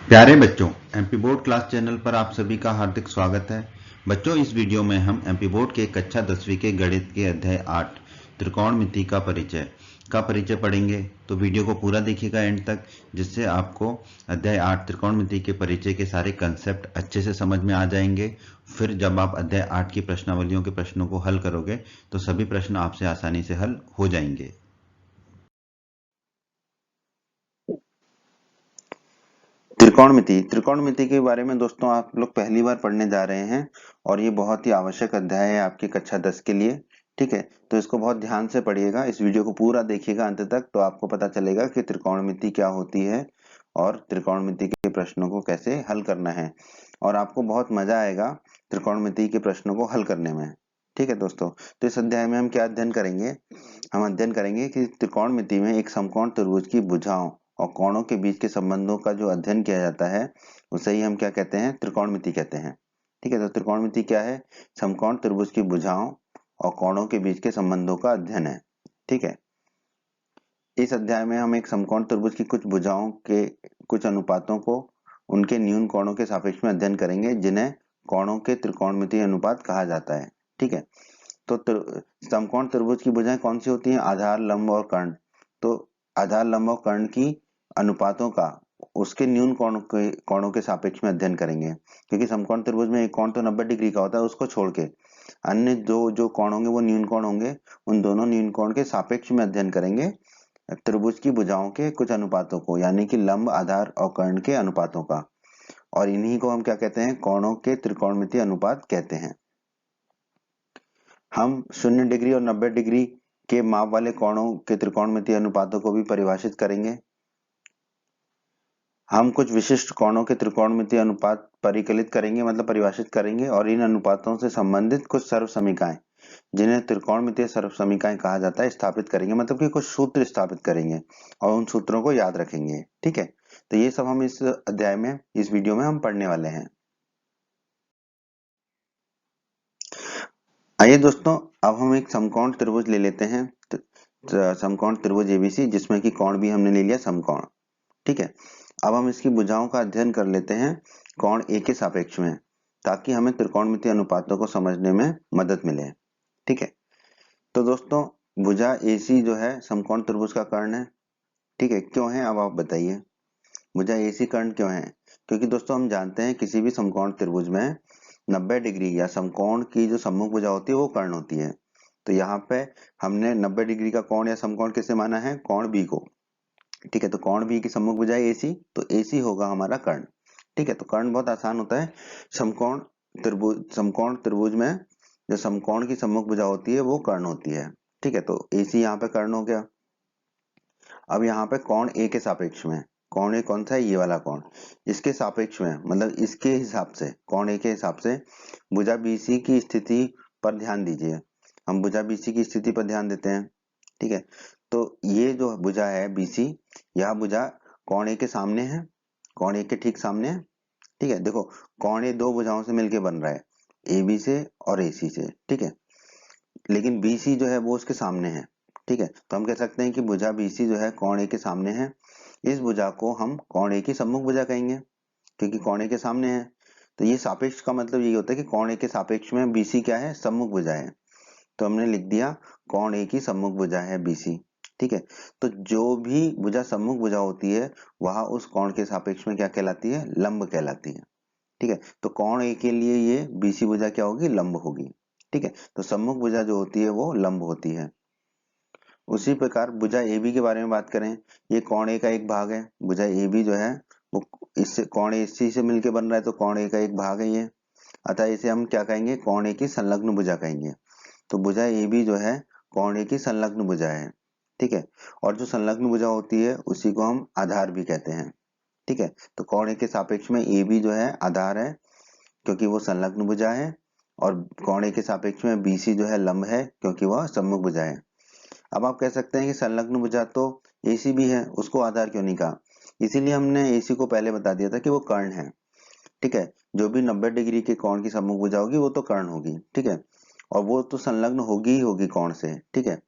प्यारे बच्चों, MP board class channel पर आप सभी का हार्दिक स्वागत है। बच्चों, इस वीडियो में हम एमपी बोर्ड के कक्षा 10वीं के गणित के अध्याय 8 त्रिकोणमिति का परिचय पढ़ेंगे। तो वीडियो को पूरा देखिएगा एंड तक, जिससे आपको अध्याय 8 त्रिकोणमिति के परिचय के सारे कंसेप्ट अच्छे से समझ में आ जाएंगे। फिर जब आप अध्याय 8 की प्रश्नावलियों के प्रश्नों को हल करोगे तो सभी प्रश्न आपसे आसानी से हल हो जाएंगे। त्रिकोणमिति के बारे में दोस्तों आप लोग पहली बार पढ़ने जा रहे हैं और ये बहुत ही आवश्यक अध्याय है आपकी कक्षा 10 के लिए। ठीक है, तो इसको बहुत ध्यान से पढ़िएगा, इस वीडियो को पूरा देखिएगा अंत तक, तो आपको पता चलेगा कि त्रिकोणमिति क्या होती है और त्रिकोणमिति के प्रश्नों को कैसे हल करना है, और आपको बहुत मजा आएगा त्रिकोणमिति के प्रश्नों को हल करने में। ठीक है दोस्तों, तो इस अध्याय में हम क्या अध्ययन करेंगे? हम अध्ययन करेंगे कि त्रिकोणमिति में एक समकोण त्रिभुज की भुजाओं और कोणों के बीच के संबंधों का जो अध्ययन किया जाता है उसे ही हम क्या कहते हैं? त्रिकोणमिति कहते हैं। ठीक है, तो त्रिकोणमिति क्या है? समकोण त्रिभुज की भुजाओं और कोणों के बीच के संबंधों का अध्ययन है। ठीक है, इस अध्याय में हम एक समकोण त्रिभुज की कुछ भुजाओं के कुछ अनुपातों को उनके न्यून कोणों के सापेक्ष में अध्ययन करेंगे, जिन्हें कोणों के त्रिकोणमितीय अनुपात कहा जाता है। ठीक है, तो समकोण त्रिभुज की भुजाएं कौन सी होती हैं? आधार, लंब और कर्ण। तो आधार, लंब और कर्ण की अनुपातों का उसके न्यून कोणों के सापेक्ष में अध्ययन करेंगे, क्योंकि समकोण त्रिभुज में एक कोण तो 90 डिग्री का होता है, उसको छोड़ के अन्य जो कोण होंगे वो न्यून कोण होंगे। उन दोनों न्यून कोण के सापेक्ष में अध्ययन करेंगे त्रिभुज की भुजाओं के कुछ अनुपातों को, यानी कि लंब, आधार और कर्ण के अनुपातों का, और इन्हीं को हम क्या कहते हैं? कोणों के त्रिकोणमितीय अनुपात कहते हैं। हम 0 डिग्री और 90 डिग्री के माप वाले कोणों के त्रिकोणमितीय अनुपातों को भी परिभाषित करेंगे। हम कुछ विशिष्ट कोणों के त्रिकोणमितीय अनुपात परिकलित करेंगे, मतलब परिभाषित करेंगे, और इन अनुपातों से संबंधित कुछ सर्वसमीकाएं, जिन्हें त्रिकोणमितीय सर्वसमीकाएं कहा जाता है, स्थापित करेंगे, मतलब कि कुछ सूत्र स्थापित करेंगे और उन सूत्रों को याद रखेंगे। ठीक है, तो ये सब हम इस अध्याय में, इस वीडियो में हम पढ़ने वाले हैं। आइए दोस्तों, अब हम एक समकोण त्रिभुज ले लेते हैं, समकोण त्रिभुज एबीसी, जिसमें कि कोण भी हमने ले लिया समकोण। ठीक है, अब हम इसकी भुजाओं का अध्ययन कर लेते हैं कोण ए के सापेक्ष में, ताकि हमें त्रिकोणमितीय अनुपातों को समझने में मदद मिले। ठीक है, तो दोस्तों भुजा एसी जो है समकोण त्रिभुज का कर्ण है। ठीक है, क्यों है? अब आप बताइए, भुजा एसी कर्ण क्यों है? क्योंकि दोस्तों हम जानते हैं किसी भी समकोण त्रिभुज में 90 डिग्री या समकोण की जो सम्मुख भुजा होती है वो कर्ण होती है। तो यहाँ पे हमने 90 डिग्री का कोण या समकोण किसे माना है? कोण बी को। ठीक है, तो कोण बी की सम्मुख भुजा एसी, तो एसी होगा हमारा कर्ण। ठीक है, तो कर्ण बहुत आसान होता है। समकोण त्रिभुज में जो समकोण की सम्मुख भुजा होती है वो कर्ण होती है। ठीक है, तो एसी यहाँ पे कर्ण हो गया। अब यहाँ पे कोण ए के सापेक्ष में, कोण ए कौन सा है? ये वाला कोण, इसके सापेक्ष में, मतलब इसके हिसाब से, कोण ए के हिसाब से भुजा बीसी की स्थिति पर ध्यान दीजिए। हम भुजा बीसी की स्थिति पर ध्यान देते हैं। ठीक है, तो ये जो भुजा है बीसी, यह भुजा कोण ए के सामने है, कोण ए के ठीक सामने है। ठीक है, देखो कोण ए दो भुजाओं से मिलकर बन रहा है, ए बी से और ए सी से। ठीक है, लेकिन बीसी जो है वो उसके सामने है। ठीक है, तो हम कह सकते हैं कि भुजा बीसी जो है कोण ए के सामने है। इस भुजा को हम कोण ए की सम्मुख भुजा कहेंगे, क्योंकि कोण ए के सामने है। तो ये सापेक्ष का मतलब यही होता है कि कोण ए के सापेक्ष में बीसी क्या है? सम्मुख भुजा है। तो हमने लिख दिया कोण ए की सम्मुख भुजा है बीसी। ठीक है, तो जो भी भुजा सम्मुख भुजा होती है वह उस कोण के सापेक्ष में क्या कहलाती है? लंब कहलाती है। ठीक है, तो कोण ए के लिए ये बीसी भुजा क्या होगी? लंब होगी। ठीक है, तो सम्मुख भुजा जो होती है वो लंब होती है। उसी प्रकार भुजा ए बी के बारे में बात करें, ये कोण ए का एक भाग है। भुजा ए बी जो है वो इससे कोण ए सी से मिलकर बन रहा है, तो कोण ए का एक भाग है ये। अतः इसे हम क्या कहेंगे? कोण ए की संलग्न भुजा कहेंगे। तो भुजा ए बी जो है कोण ए की संलग्न भुजा है। ठीक है, और जो संलग्न भुजा होती है उसी को हम आधार भी कहते हैं। ठीक है, तो कोण ए के सापेक्ष में ए बी जो है आधार है, क्योंकि वो संलग्न भुजा है, और कोण ए के सापेक्ष में बीसी जो है लंब है, क्योंकि वह सम्मुख भुजा है। अब आप कह सकते हैं कि संलग्न भुजा तो एसी भी है, उसको आधार क्यों नहीं कहा? इसीलिए हमने एसी को पहले बता दिया था कि वो कर्ण है। ठीक है, जो भी 90 डिग्री के कोण की सम्मुख भुजा होगी वो तो कर्ण होगी। ठीक है, और वो तो संलग्न होगी ही होगी कोण से। ठीक है,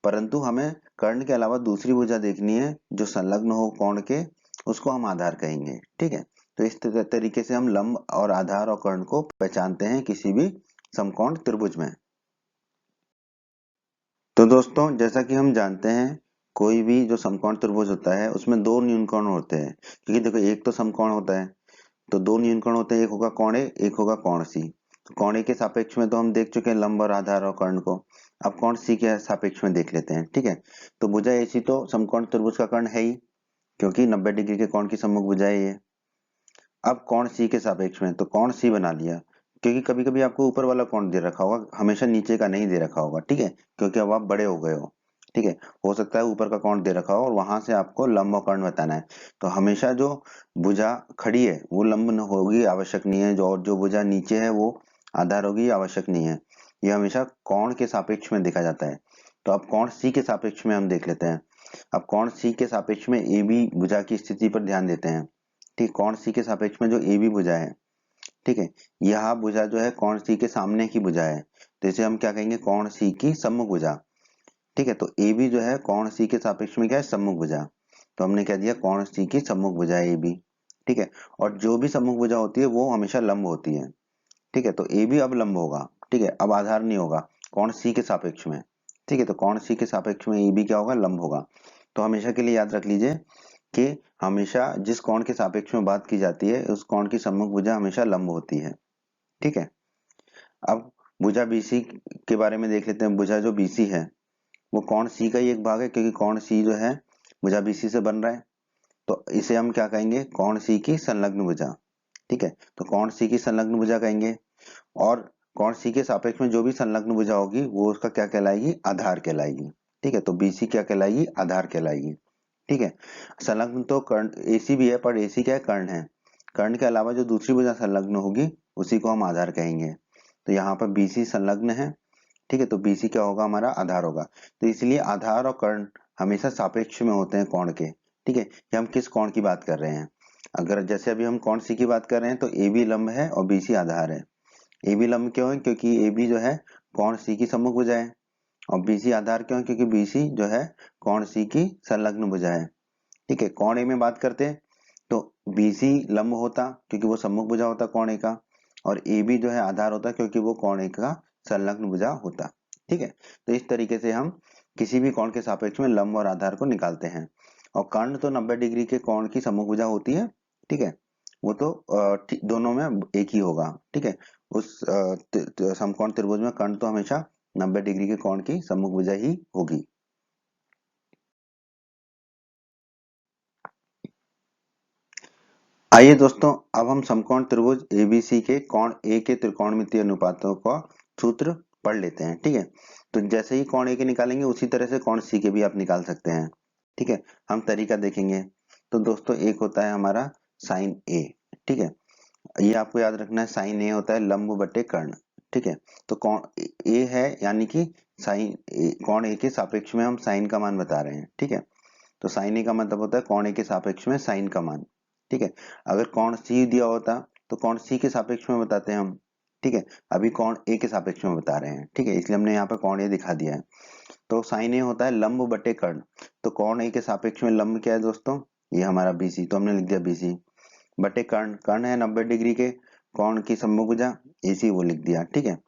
परंतु हमें कर्ण के अलावा दूसरी भुजा देखनी है जो संलग्न हो कोण के, उसको हम आधार कहेंगे। ठीक है, तो इस तरीके से हम लंब और आधार और कर्ण को पहचानते हैं किसी भी समकोण त्रिभुज में। तो दोस्तों जैसा कि हम जानते हैं कोई भी जो समकोण त्रिभुज होता है उसमें दो न्यूनकोण होते हैं, क्योंकि देखो एक तो समकोण होता है तो दो न्यूनकोण होते हैं, एक होगा कोण ए, एक होगा कोण सी। तो कोण ए के सापेक्ष में तो हम देख चुके हैं लंब और आधार और कर्ण को, अब कोण सी के सापेक्ष में देख लेते हैं। ठीक है, तो भुजा एसी तो समकोण त्रिभुज का कर्ण है ही, क्योंकि 90 डिग्री के कोण की सम्मुख भुजा है ये। अब कोण सी के सापेक्ष में तो कोण सी बना लिया, क्योंकि कभी कभी आपको ऊपर वाला कोण दे रखा होगा, हमेशा नीचे का नहीं दे रखा होगा। ठीक है, क्योंकि अब आप बड़े हो गए हो। ठीक है, हो सकता है ऊपर का कोण दे रखा हो और वहां से आपको लंब और कर्ण बताना है। तो हमेशा जो भुजा खड़ी है वो लंब न होगी, आवश्यक नहीं है, जो भुजा नीचे है वो आधार होगी, आवश्यक नहीं है। ये हमेशा कोण के सापेक्ष में देखा जाता है। तो अब कोण सी के सापेक्ष में हम देख लेते हैं। अब कोण सी के सापेक्ष में ए बी भुजा की स्थिति पर ध्यान देते हैं। ठीक, कोण सी के सापेक्ष में जो ए बी भुजा है, ठीक है, यह भुजा जो है कोण सी के सामने की भुजा है, तो इसे हम क्या कहेंगे, कोण सी की सम्मुख भुजा। ठीक है, तो ए बी जो है कोण सी के सापेक्ष में क्या है, सम्मुख भुजा। तो हमने क्या दिया, कोण सी की सम्मुख भुजा है ए बी। ठीक है, और जो भी सम्मुख भुजा होती है वो हमेशा लंब होती है। ठीक है, तो ए बी अब लंब होगा। ठीक है, अब आधार नहीं होगा, कोण सी के सापेक्ष में। ठीक है, तो कोण सी के सापेक्ष में ए बी क्या होगा, लंब होगा। तो हमेशा के लिए याद रख लीजिए कि हमेशा जिस कोण के सापेक्ष में बात की जाती है उस कोण की सम्मुख भुजा हमेशा लंब होती है। ठीक है, अब भुजा बीसी के बारे में देख लेते हैं। भुजा जो बीसी है वो कोण सी का ही एक भाग है, क्योंकि कोण सी जो है भुजा बीसी से बन रहा है, तो इसे हम क्या कहेंगे, कोण सी की संलग्न भुजा। ठीक है, तो कोण सी की संलग्न भुजा कहेंगे, और कोण सी के सापेक्ष में जो भी संलग्न भुजा होगी वो उसका क्या कहलाएगी, आधार कहलाएगी। ठीक है, तो बीसी क्या कहलाएगी, आधार कहलाएगी। ठीक है, संलग्न तो कर्ण एसी भी है, पर एसी क्या है, कर्ण है। कर्ण के अलावा जो दूसरी भुजा संलग्न होगी उसी को हम आधार कहेंगे। तो यहाँ पर बीसी संलग्न है। ठीक है, तो बीसी क्या होगा, हमारा आधार होगा। तो इसलिए आधार और कर्ण हमेशा सापेक्ष में होते हैं कोण के। ठीक है, ये हम किस कोण की बात कर रहे हैं, अगर जैसे अभी हम कोण सी की बात कर रहे हैं तो ए बी लंब है और बीसी आधार है। ए बी लंब क्यों है, क्योंकि ए बी जो है कोण सी की सम्मुख भुजा है, और बीसी आधार क्यों है, क्योंकि बीसी जो है कोण सी की संलग्न भुजा है। ठीक है, कोण ए में बात करते हैं तो बीसी लंब होता क्योंकि वो सम्मुख भुजा होता कोण ए का, और ए बी जो है आधार होता क्योंकि वो कोण ए का संलग्न भुजा होता। ठीक है, तो इस तरीके से हम किसी भी कोण के सापेक्ष में लंब और आधार को निकालते हैं। और कर्ण तो 90 डिग्री के कोण की सम्मुख भुजा होती है। ठीक है, वो तो दोनों में एक ही होगा। ठीक है, उस समकोण त्रिभुज में कर्ण तो हमेशा 90 डिग्री के कोण की सम्मुख भुजा ही होगी। आइए दोस्तों, अब हम समकोण त्रिभुज एबीसी के कोण ए के त्रिकोणमितीय अनुपातों का सूत्र पढ़ लेते हैं। ठीक है, तो जैसे ही कोण ए के निकालेंगे उसी तरह से कोण सी के भी आप निकाल सकते हैं। ठीक है, हम तरीका देखेंगे। तो दोस्तों एक होता है हमारा साइन ए। ठीक है, ये आपको याद रखना है, साइन ए होता है लंब बटे कर्ण। ठीक है, तो कोण ए है यानी कि साइन कोण ए के सापेक्ष में हम साइन का मान बता रहे हैं। ठीक है, तो साइन ए का मतलब होता है कोण ए के सापेक्ष में साइन का मान। ठीक है, अगर कोण सी दिया होता तो कोण सी के सापेक्ष में बताते हैं हम। ठीक है, अभी कोण ए के सापेक्ष में बता रहे हैं। ठीक है, इसलिए हमने यहाँ पे कोण ए दिखा दिया है। तो साइन ए होता है लंब बटे कर्ण। तो कोण ए के सापेक्ष में लंब क्या है दोस्तों, ये हमारा बीसी, तो हमने लिख दिया बीसी बटे कर्ण। कर्ण है 90 डिग्री के कोण की सम्मुख भुजा, एसी वो लिख दिया। ठीक है,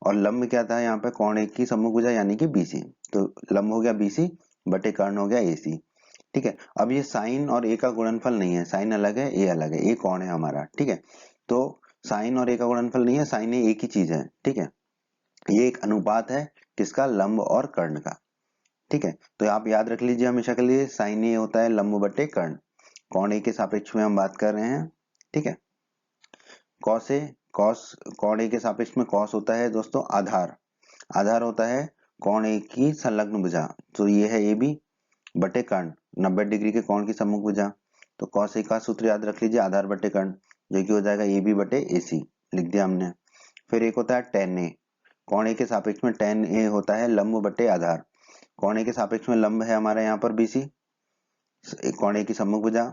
और लंब क्या था यहाँ पे, कोण ए की सम्मुख भुजा यानी कि बीसी, तो लंब हो गया बीसी बटे कर्ण हो गया एसी। ठीक है, अब ये साइन और ए का गुणनफल नहीं है, साइन अलग है ए अलग है, ए कौन है हमारा। ठीक है, तो साइन और ए का गुणनफल नहीं है, साइन ए एक ही चीज है। ठीक है, ये एक अनुपात है किसका, लंब और कर्ण का। ठीक है, तो आप याद रख लीजिए हमेशा के लिए, साइन ए होता है लंब बटे कर्ण। कौन ए के सापेक्ष में हम बात कर रहे हैं। ठीक है, कॉस ए कॉस कौन ए के सापेक्ष में कॉस होता है दोस्तों आधार। आधार होता है कौन ए की संलग्न भुजा, तो ये है ए बी बटे कर्ण 90 डिग्री के कोण की सम्मुख भुजा। तो कॉस ए का सूत्र याद रख लीजिए, आधार बटे कर्ण, जो कि हो जाएगा ए बी बटे ए सी, लिख दिया हमने। फिर एक होता है टेन ए। कोण ए के सापेक्ष में टेन ए होता है लंब बटे आधार। कोण ए के सापेक्ष में लंब है हमारे यहाँ पर बीसी, कोण ए की सम्मुख भुजा,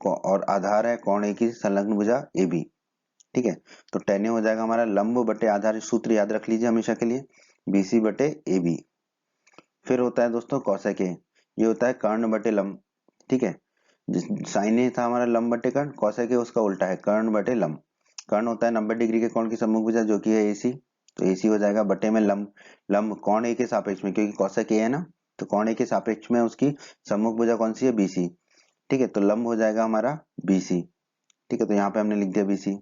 और आधार है कोण ए की संलग्न भुजा ए बी। ठीक है, तो टेन ए हो जाएगा हमारा लंब बटे आधार, सूत्र याद रख लीजिए हमेशा के लिए, बीसी बटे ए बी। फिर होता है दोस्तों कौसेक ए, ये होता है कर्ण बटे लंब। ठीक है, साइन ए था हमारा लंब बटे कर्ण, कौशेक ए उसका उल्टा है कर्ण बटे लंब। कर्ण होता है 90 डिग्री के कोण की सम्मुख भुजा जो कि है एसी, तो एसी हो जाएगा बटे में लंब। लंब कोण ए के सापेक्ष में, क्योंकि कौशेक ए है ना, तो कोण ए के सापेक्ष में उसकी सम्मुख भुजा कौन सी है, बीसी। ठीक है, तो लंब हो जाएगा हमारा बीसी। ठीक है, तो यहाँ पे हमने लिख दिया बीसी।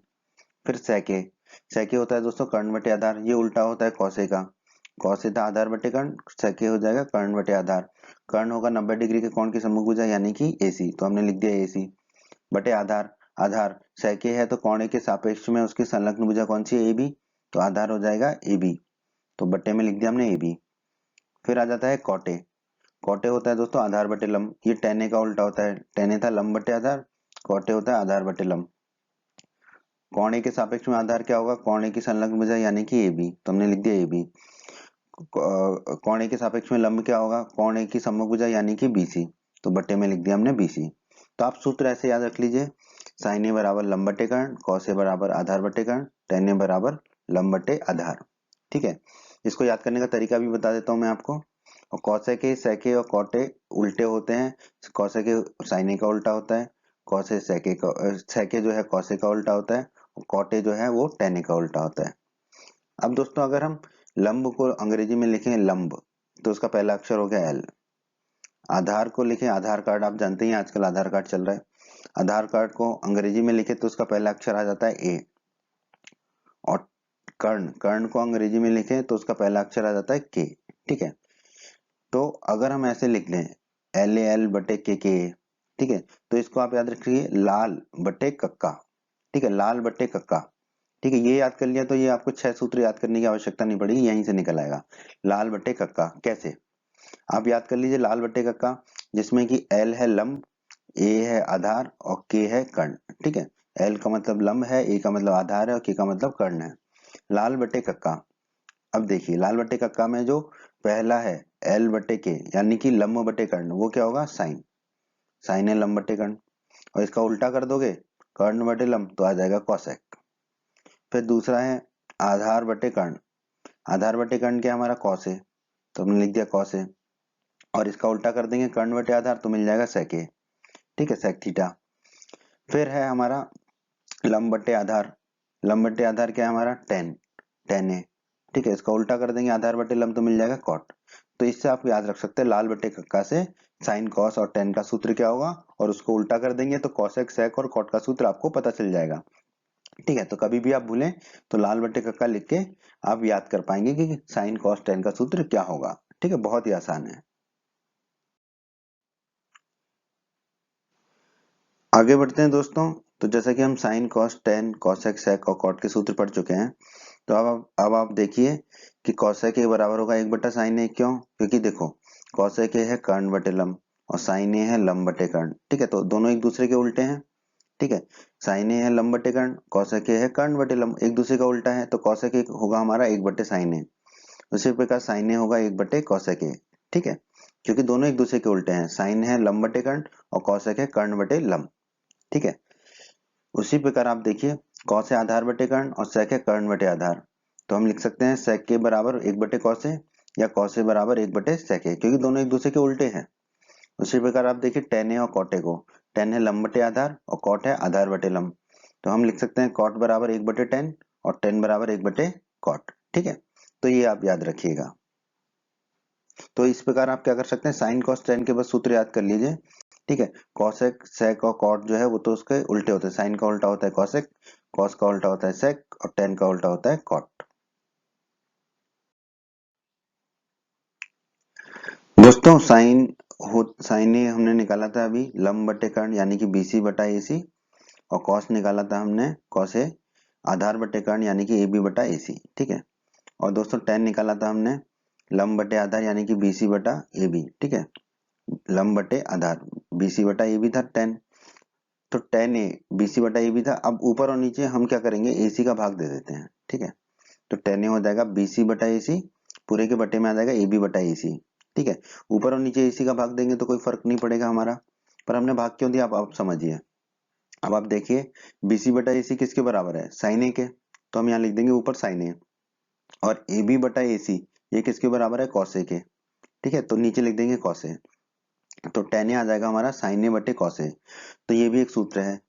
फिर सेक ए, सेक ए होता है दोस्तों कर्ण बटे आधार, ये उल्टा होता है कौशे का। कौशे था आधार बटे कर्ण, सेक ए हो जाएगा कर्ण बटे आधार। कर्ण होगा 90 डिग्री के कोण की सम्मुख भुजा यानी कि एसी, तो हमने लिख दिया एसी बटे आधार। आधार सेक ए है तो कोण ए के सापेक्ष में उसकी संलग्न भुजा कौन सी है, ए बी, तो आधार हो जाएगा ए बी, तो बट्टे में लिख दिया हमने ए बी। फिर आ जाता है कॉटे। कॉटे होता है दोस्तों आधार बटे लंब, ये टेन ए का उल्टा होता है, टेन ए था लंब बटे आधार, कॉटे होता है आधार बटे लंब। कोण ए के सापेक्ष में आधार क्या होगा, कोण ए की संलग्न भुजा यानी कि ए बी, तो हमने लिख दिया ए बी। कोण ए के सापेक्ष में लंब क्या होगा, कोण ए की सम्मुख भुजा यानी कि बीसी, तो बट्टे में लिख दिया हमने बीसी। तो आप सूत्र ऐसे याद रख लीजिए, साइन ए बराबर लंब बटे कर्ण, कॉस ए बराबर आधार बटे कर्ण, टेन ए बराबर लंब बटे आधार। ठीक है, इसको याद करने का तरीका भी बता देता हूँ मैं आपको। और कौशेक ए, सेक ए और कॉटे उल्टे होते हैं, कौशेक ए साइन ए का उल्टा होता है, कौशे सेक ए का, सेक ए जो है कौशे का उल्टा होता है, और कॉटे जो है वो टेन ए का उल्टा होता है। अब दोस्तों अगर हम लंब को अंग्रेजी में लिखें लंब, तो उसका पहला अक्षर हो गया एल। आधार को लिखें, आधार कार्ड आप जानते हैं आजकल आधार कार्ड चल रहा है, आधार कार्ड को अंग्रेजी में लिखे तो उसका पहला अक्षर आ जाता है ए। और कर्ण, कर्ण को अंग्रेजी में लिखे तो उसका पहला अक्षर आ जाता है के। ठीक है, तो अगर हम ऐसे लिख लें एल ए एल बटे के, ठीक है, तो इसको आप याद रखिए लाल बटे कक्का। ठीक है, लाल बटे कक्का। ठीक है, ये याद कर लिया तो ये आपको 6 सूत्र याद करने की आवश्यकता नहीं पड़ेगी, यहीं से निकल आएगा। लाल बटे कक्का कैसे, आप याद कर लीजिए लाल बटे कक्का, जिसमें कि एल है लंब, ए है आधार और के है कर्ण। ठीक है, एल का मतलब लंब है, ए का मतलब आधार है और के का मतलब कर्ण है। लाल बटे कक्का, अब देखिए लाल बटे कक्का में जो पहला है एल बटे के यानी कि लंब बटे कर्ण, वो क्या होगा साइन, साइन है लंब बटे कर्ण। और इसका उल्टा कर दोगे कर्ण बटे लंब तो आ जाएगा कौशेक। फिर दूसरा है आधार बटे कर्ण, आधार बटे कर्ण क्या है हमारा कौस है, तो हमने लिख दिया कौस है। और इसका उल्टा कर देंगे कर्ण बटे आधार तो मिल जाएगा सेक ए। ठीक है, सेक थीटा। फिर है हमारा लंब बटे आधार, लंब बटे आधार क्या है हमारा टेन, टेन ए। ठीक है, इसका उल्टा कर देंगे आधार बटे लंब तो मिल जाएगा कॉट। तो इससे आप याद रख सकते हैं लाल बटे कक्का से साइन कॉस और टेन का सूत्र क्या होगा, और उसको उल्टा कर देंगे तो कॉसेक सेक और कॉट का सूत्र आपको पता चल जाएगा। ठीक है, तो कभी भी आप भूलें तो लाल बटे कक्का लिख के आप याद कर पाएंगे कि साइन कॉस टेन का सूत्र क्या होगा। ठीक है, बहुत ही आसान है। आगे बढ़ते हैं दोस्तों, तो जैसा कि हम sine cos tan cosec sec और कॉट के सूत्र पढ़ चुके हैं, तो अब आप देखिए कि कॉसेक ए बराबर होगा एक बटा साइन ए, क्यों, क्योंकि देखो कॉसेक ए है कर्ण बटे लंब और साइन ए है लंब बटे कर्ण। ठीक है, तो दोनों एक दूसरे के उल्टे हैं। ठीक है, साइन ए है लंब बटे कर्ण, कॉसेक ए है कर्ण बटे लंब, एक दूसरे का उल्टा है, तो कॉसेक ए होगा हमारा एक बटे साइन ए, उसी प्रकार साइन ए होगा एक बटे कॉसेक ए। ठीक है, क्योंकि दोनों एक दूसरे के उल्टे हैं, साइन है लंब बटे कर्ण और कॉसेक है कर्ण बटे लंब। ठीक है, उसी प्रकार आप देखिए कॉस है आधार बटे कर्ण और सेक है कर्ण बटे आधार, तो हम लिख सकते हैं सेक के बराबर एक बटे कॉस है या कॉस ए बराबर एक बटे सेक है, क्योंकि दोनों एक दूसरे के उल्टे हैं। उसी प्रकार आप देखिए टेन ए और कॉटे को, टेन है लंब बटे आधार और कॉट है आधार बटे लंब, तो हम लिख सकते हैं कॉट बराबर एक बटे टेन और टेन बराबर एक बटे कॉट। ठीक है, तो ये आप याद रखिएगा। तो इस प्रकार आप क्या कर सकते हैं साइन कॉस टेन के बस सूत्र याद कर लीजिए। ठीक है, कॉसेक सेक और कॉट जो है वो तो उसके उल्टे होते हैं, साइन का उल्टा होता है कॉसेक, कॉस का उल्टा होता है सेक और टेन का उल्टा होता है कॉट। दोस्तों साइन ए हमने निकाला था अभी लंब बटे कर्ण यानी कि बीसी बटा एसी, और कॉस निकाला था हमने कॉस ए आधार बटे कर्ण यानी कि ए बी बटा एसी। ठीक है, और दोस्तों टेन निकाला था हमने लंब बटे आधार यानी कि बीसी बटा ए बी। ठीक है, लंब बटे आधार बीसी बटा ए बी था टेन, तो टेन ए बीसी बटा ए बी था। अब ऊपर और नीचे हम क्या करेंगे एसी का भाग दे देते हैं। ठीक है, तो टेन ए हो जाएगा बीसी बटा एसी, पूरे के बटे में आ जाएगा ए बी बटा एसी। ठीक है, ऊपर और नीचे एसी का भाग देंगे तो कोई फर्क नहीं पड़ेगा हमारा, पर हमने भाग क्यों दिया आप समझिए। अब आप देखिए बीसी बटा एसी किसके बराबर है साइन ए के, तो हम यहाँ लिख देंगे ऊपर साइन ए, और ए बी बटा एसी ये किसके बराबर है कॉस ए के। ठीक है, तो नीचे लिख देंगे कॉस ए। तो tan a आ जाएगा हमारा sin a बटे cos a। तो ये भी एक सूत्र है,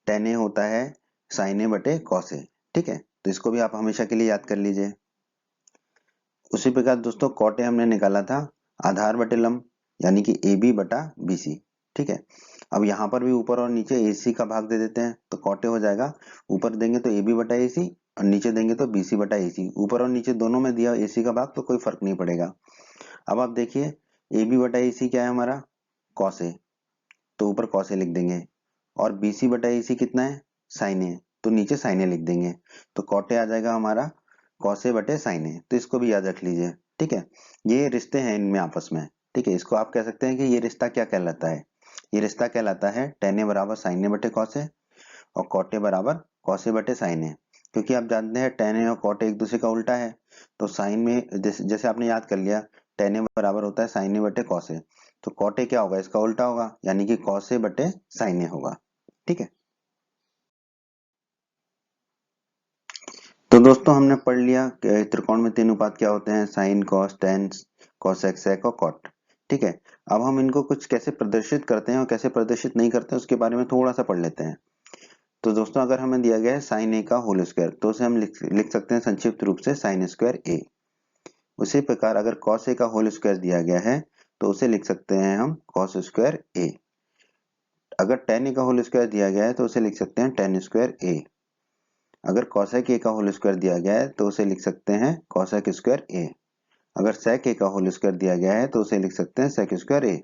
tan a होता है sin a बटे cos a। ठीक है, तो इसको भी आप हमेशा के लिए याद कर लीजिए। उसी प्रकार दोस्तों cot a हमने निकाला था आधार बटे लंब, यानी कि AB बटा BC। ठीक है, अब यहाँ पर भी ऊपर और नीचे AC का भाग दे देते हैं, तो cot a हो जाएगा, ऊपर देंगे तो AB बटा AC और नीचे देंगे तो BC बटा AC। ऊपर और नीचे दोनों में दिया AC का भाग तो कोई फर्क नहीं पड़ेगा। अब आप देखिए AB बटा AC क्या है हमारा cos a, तो ऊपर cos a लिख देंगे, और BC बटा AC कितना है sin a, तो नीचे sin a लिख देंगे। तो cot a आ जाएगा हमारा cos a बटे sin a। तो इसको भी याद रख लीजिए। ठीक है, ये रिश्ते हैं इनमें आपस में। ठीक है, इसको आप कह सकते हैं कि ये रिश्ता क्या कहलाता है, ये रिश्ता कहलाता है tan a बराबर sin a बटे cos a और cot a बराबर cos a बटे sin a। क्योंकि आप जानते हैं tan a और cot a एक दूसरे का उल्टा है, तो sin में जैसे आपने याद कर लिया tan a बराबर होता है sin a बटे cos a, तो cot a क्या होगा, इसका उल्टा होगा, यानी कि cos a बटे sin a होगा। ठीक है, तो दोस्तों हमने पढ़ लिया कि त्रिकोणमितीय अनुपात क्या होते हैं, sine cos tan cosec sec और कॉट। ठीक है, अब हम इनको कुछ कैसे प्रदर्शित करते हैं और कैसे प्रदर्शित नहीं करते हैं उसके बारे में थोड़ा सा पढ़ लेते हैं। तो दोस्तों अगर हमें दिया गया है साइन ए का होल स्क्वायर, तो उसे हम लिख सकते हैं संक्षिप्त रूप से साइन स्क्वायर ए। उसी प्रकार अगर कॉस ए का होल स्क्वायर दिया गया है तो उसे लिख सकते हैं हम कॉस स्क्वायर ए। अगर टेन ए का होल स्क्वायर दिया गया है तो उसे लिख सकते हैं टेन स्क्वायर ए। अगर कॉसेक ए का होल स्क्वायर दिया गया है तो उसे लिख सकते हैं कॉसेक स्क्वायर ए। अगर सेक ए का होल स्क्वायर दिया गया है तो उसे लिख सकते हैं सेक स्क्वायर ए।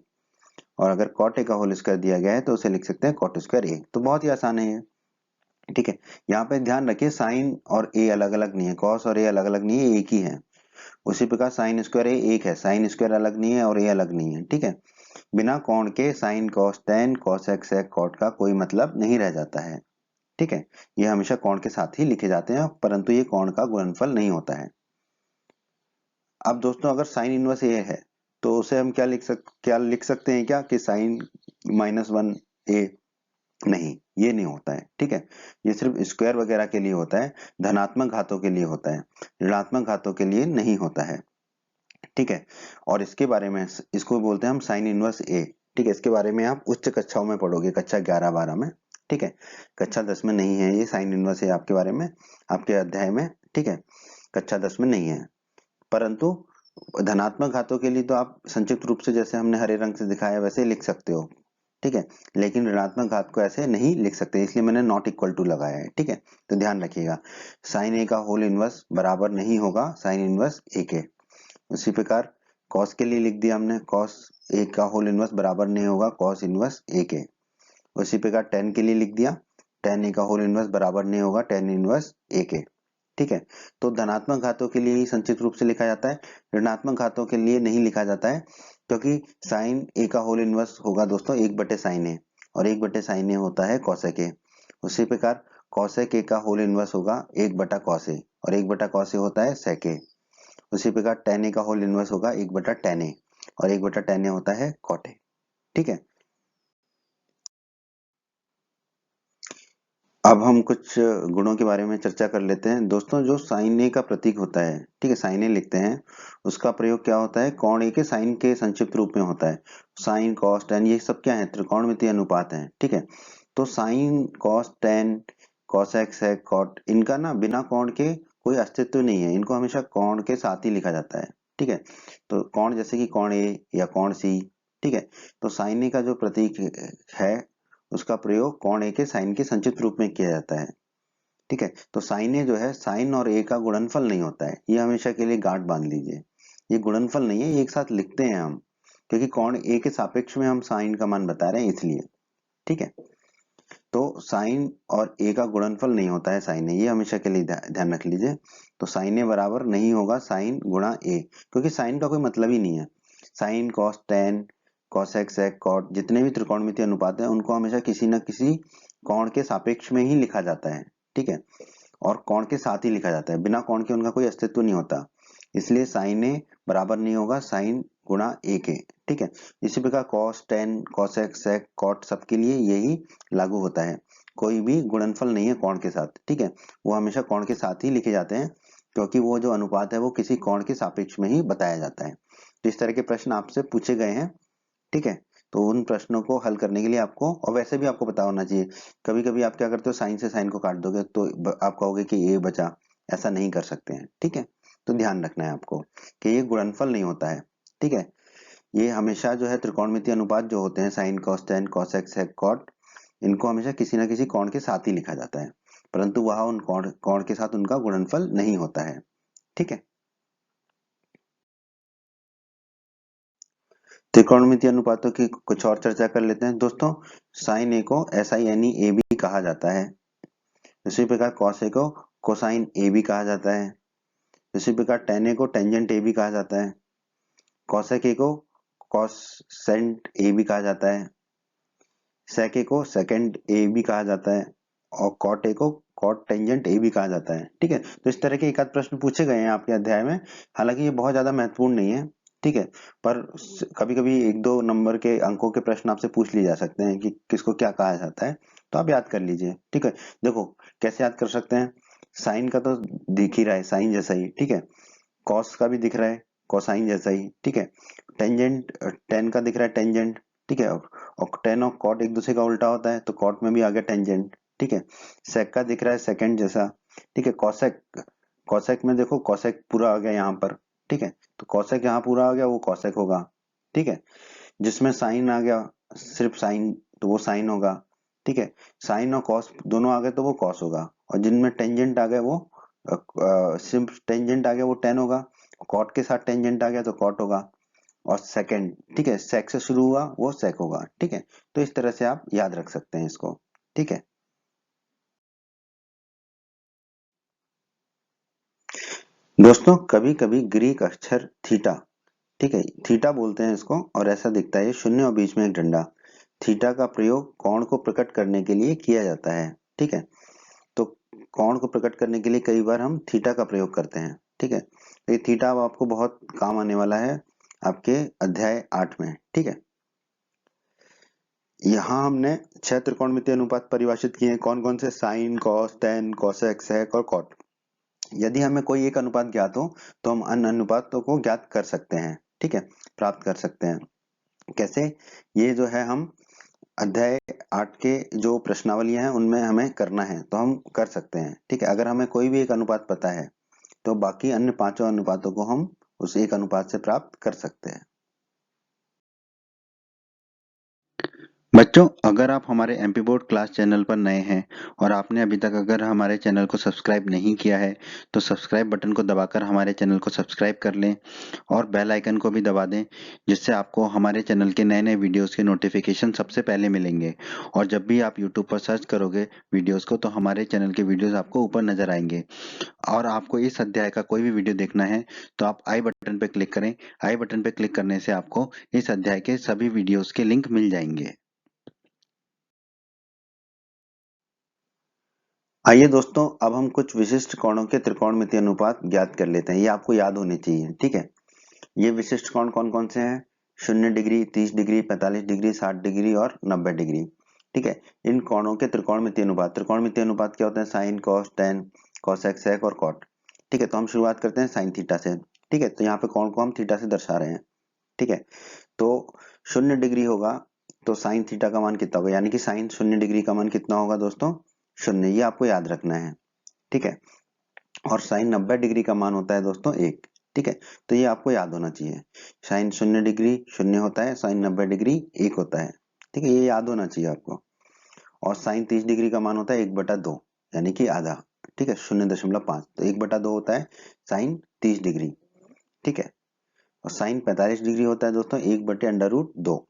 और अगर कॉट ए का होल स्क्वायर दिया गया है तो उसे लिख सकते हैं कॉट स्क्वायर ए। तो बहुत ही आसान है ये। ठीक है, यहाँ पे ध्यान रखिए साइन और ए अलग अलग नहीं है, कॉस और ए अलग अलग नहीं है, एक ही है। उसी प्रकार साइन स्क्वायर ए एक है, साइन स्क्वायर अलग नहीं है और ए अलग नहीं है। ठीक है, बिना कोण के sine cos tan cosec sec cot का कोई मतलब नहीं रह जाता है। ठीक है, ये हमेशा कोण के साथ ही लिखे जाते हैं, परंतु ये कोण का गुणनफल नहीं होता है। अब दोस्तों अगर साइन इनवर्स ए है तो उसे हम क्या लिख सकते हैं क्या कि साइन -1 ए? नहीं, ये नहीं होता है। ठीक है, ये सिर्फ स्क्वायर वगैरह के लिए होता है, धनात्मक घातों के लिए होता है, ऋणात्मक घातों के लिए नहीं होता है। ठीक है, और इसके बारे में इसको बोलते हैं हम साइन इनवर्स ए। ठीक है, इसके बारे में आप उच्च कक्षाओं में पढ़ोगे, कक्षा 11-12 में। ठीक है, कक्षा 10 में नहीं है ये साइन इनवर्स ए आपके बारे में, आपके अध्याय में। ठीक है, कक्षा 10 में नहीं है, परंतु धनात्मक घातों के लिए तो आप संक्षिप्त रूप से जैसे हमने हरे रंग से दिखाया वैसे लिख सकते हो। ठीक है, लेकिन ऋणात्मक घात को ऐसे नहीं लिख सकते, इसलिए मैंने नॉट इक्वल टू लगाया है। ठीक है, तो ध्यान रखिएगा साइन ए का होल इनवर्स बराबर नहीं होगा साइन इनवर्स ए के। उसी प्रकार कॉस के लिए लिख दिया हमने, कॉस ए का होल इनवर्स बराबर नहीं होगा कॉस इनवर्स ए के। उसी प्रकार टेन के लिए लिख दिया, टेन ए का होल इनवर्स बराबर नहीं होगा टेन इनवर्स ए के। ठीक है, तो धनात्मक घातों के लिए ही संक्षिप्त रूप से लिखा जाता है, ऋणात्मक घातों के लिए नहीं लिखा जाता है, क्योंकि साइन ए का होल इनवर्स होगा दोस्तों 1 बटे साइन ए, और 1 बटे साइन ए होता है कॉसेक ए। उसी प्रकार कॉसेक ए का होल इनवर्स होगा 1 बटा कॉस ए, और 1 बटा कॉस ए होता है सेक ए। उसी प्रकार टेन ए का होल इनवर्स होगा 1 बटा टेन ए, और 1 बटा टेन ए होता है कॉट ए। ठीक है, अब हम कुछ गुणों के बारे में चर्चा कर लेते हैं। दोस्तों जो साइन ए का प्रतीक होता है, ठीक है, साइन ए लिखते हैं, उसका प्रयोग क्या होता है, कोण ए के साइन के संक्षिप्त रूप में होता है। साइन कॉस टेन ये सब क्या है, त्रिकोणमितीय अनुपात है। ठीक है, तो sine cos tan cosec sec cot, इनका ना बिना कोण के कोई अस्तित्व नहीं है, इनको हमेशा कोण के साथ ही लिखा जाता है। ठीक है, तो कोण जैसे कि कोण ए या कोण सी। ठीक है, तो साइन ए का जो प्रतीक है उसका प्रयोग कोण ए के साइन के संक्षिप्त रूप में किया जाता है। ठीक है, तो साइन ए जो है साइन और ए का गुणनफल नहीं होता है, ये हमेशा के लिए गांठ बांध लीजिए। ये गुणनफल नहीं है, ये एक साथ लिखते हैं हम, क्योंकि कोण ए के सापेक्ष में हम साइन का मान बता रहे हैं इसलिए। ठीक है, तो साइन और ए का गुणनफल नहीं होता है साइन ए, ये हमेशा के लिए ध्यान रख लीजिए। तो साइन ए बराबर नहीं होगा साइन गुणा ए, क्योंकि साइन का कोई मतलब ही नहीं है। Sine cos tan cosec sec cot जितने भी त्रिकोणमितीय अनुपात हैं उनको हमेशा किसी न किसी कोण के सापेक्ष में ही लिखा जाता है। ठीक है, और कोण के साथ ही लिखा जाता है, बिना कोण के उनका कोई अस्तित्व नहीं होता, इसलिए साइन ए बराबर नहीं होगा साइन गुणा ए के। ठीक है, इसी प्रकार cos tan cosec sec cot सबके लिए यही लागू होता है, कोई भी गुणनफल नहीं है कोण के साथ। ठीक है, वो हमेशा कोण के साथ ही लिखे जाते हैं, क्योंकि वो जो अनुपात है वो किसी कोण के सापेक्ष में ही बताया जाता है। तो इस तरह के प्रश्न आपसे पूछे गए हैं। ठीक है, तो उन प्रश्नों को हल करने के लिए आपको, और वैसे भी आपको पता होना चाहिए, कभी कभी आप क्या करते हो, साइन से साइन को काट दोगे तो आप कहोगे कि ये बचा, ऐसा नहीं कर सकते हैं, ठीक है। तो ध्यान रखना है आपको कि ये गुणनफल नहीं होता है, ठीक है। ये हमेशा जो है त्रिकोणमितीय अनुपात जो होते हैं, sine cos tan cos x है कॉट, इनको हमेशा किसी ना किसी कोण के साथ ही लिखा जाता है, परंतु वहां उन कोण के साथ उनका गुणनफल नहीं होता है, ठीक है। त्रिकोणमितीय अनुपातों की कुछ और चर्चा कर लेते हैं दोस्तों। साइन ए को SINE ए भी कहा जाता है, इसी प्रकार कॉस ए को कोसाइन ए भी कहा जाता है, इसी प्रकार टेन ए को टेंजेंट ए भी कहा जाता है, कॉसेक ए को कॉसेंट ए भी कहा जाता है, सेक ए को सेकेंड ए भी कहा जाता है, और कॉट ए को कॉट टेंजेंट ए भी कहा जाता है, ठीक है। तो इस तरह के एक आध प्रश्न पूछे गए हैं आपके अध्याय में, हालांकि ये बहुत ज्यादा महत्वपूर्ण नहीं है, ठीक है, पर कभी कभी एक दो नंबर के अंकों के प्रश्न आपसे पूछ लिए जा सकते हैं कि किसको क्या कहा जाता है, तो आप याद कर लीजिए, ठीक है। देखो कैसे याद कर सकते हैं, साइन का तो दिख ही रहा है साइन जैसा ही, ठीक है, कॉस का भी दिख रहा है कोसाइन जैसा ही, ठीक है, टेंजेंट टेन का दिख रहा है टेंजेंट, ठीक है, और टेन और कॉट एक दूसरे का उल्टा होता है, तो कॉट में भी आ गया टेंजेंट, ठीक है। सेक का दिख रहा है सेकेंड जैसा, ठीक है, कॉसेक, कॉसेक में देखो कॉसेक पूरा आ गया यहाँ पर, ठीक है, तो कॉसेक यहाँ पूरा आ गया, वो कॉसेक होगा, ठीक है। जिसमें साइन आ गया सिर्फ साइन, तो वो साइन होगा, ठीक है। साइन और कॉस दोनों आ गए तो वो कॉस होगा, और जिनमें टेंजेंट आ गए वो सिर्फ टेंजेंट आ गया वो टेन होगा, कॉट के साथ टेंजेंट आ गया तो कॉट होगा, और सेकंड, ठीक है, सेक से शुरू हुआ वो सेक होगा, ठीक है। तो इस तरह से आप याद रख सकते हैं इसको, ठीक है। दोस्तों कभी कभी ग्रीक अक्षर थीटा, ठीक है, थीटा बोलते हैं इसको, और ऐसा दिखता है, शून्य और बीच में एक डंडा, थीटा का प्रयोग कोण को प्रकट करने के लिए किया जाता है, ठीक है। तो कोण को प्रकट करने के लिए कई बार हम थीटा का प्रयोग करते हैं, ठीक है। तो ये थीटा अब आपको बहुत काम आने वाला है आपके अध्याय 8 में, ठीक है। यहाँ हमने 6 त्रिकोणमितीय अनुपात परिभाषित किए हैं, कौन कौन से, sine cos tan cosec sec और कॉट। यदि हमें कोई एक अनुपात ज्ञात हो तो हम अन्य अनुपातों को ज्ञात कर सकते हैं, ठीक है, प्राप्त कर सकते हैं। कैसे, ये जो है हम अध्याय 8 के जो प्रश्नावलियां हैं उनमें हमें करना है, तो हम कर सकते हैं, ठीक है। अगर हमें कोई भी एक अनुपात पता है तो बाकी अन्य पांचों अनुपातों को हम उस एक अनुपात से प्राप्त कर सकते हैं। बच्चों अगर आप हमारे एमपी बोर्ड क्लास चैनल पर नए हैं और आपने अभी तक अगर हमारे चैनल को सब्सक्राइब नहीं किया है तो सब्सक्राइब बटन को दबाकर हमारे चैनल को सब्सक्राइब कर लें और बेल आइकन को भी दबा दें, जिससे आपको हमारे चैनल के नए नए वीडियोस के नोटिफिकेशन सबसे पहले मिलेंगे। और जब भी आप यूट्यूब पर सर्च करोगे वीडियोस को तो हमारे चैनल के वीडियोस आपको ऊपर नजर आएंगे। और आपको इस अध्याय का कोई भी वीडियो देखना है तो आप आई बटन पर क्लिक करें, आई बटन पर क्लिक करने से आपको इस अध्याय के सभी वीडियोस के लिंक मिल जाएंगे। आइए दोस्तों अब हम कुछ विशिष्ट कोणों के त्रिकोणमितीय अनुपात ज्ञात कर लेते हैं, ये आपको याद होने चाहिए, ठीक है। ये विशिष्ट कोण कौन कौन से हैं, 0 डिग्री 30 डिग्री 45 डिग्री 60 डिग्री और 90 डिग्री, ठीक है। इन कोणों के त्रिकोणमितीय अनुपात, त्रिकोणमितीय अनुपात क्या होते हैं, sine cos tan cosec sec और कॉट, ठीक है। तो हम शुरुआत करते हैं साइन थीटा से, ठीक है। तो यहाँ पे कोण को हम थीटा से दर्शा रहे हैं, ठीक है। तो 0 डिग्री होगा तो साइन थीटा का मान कितना होगा, यानी कि साइन 0 डिग्री का मान कितना होगा दोस्तों, 0, ये आपको याद रखना है, ठीक है। और साइन 90 डिग्री का मान होता है दोस्तों 1, ठीक है। तो ये आपको याद होना चाहिए, साइन 0 डिग्री 0 होता है, साइन 90 डिग्री 1 होता है, ठीक है, ये याद होना चाहिए आपको। और साइन 30 डिग्री का मान होता है 1/2, यानी कि आधा, ठीक है, 0.5, तो 1/2 होता है साइन 30 डिग्री, ठीक है। और साइन 45 डिग्री होता है दोस्तों 1/√2,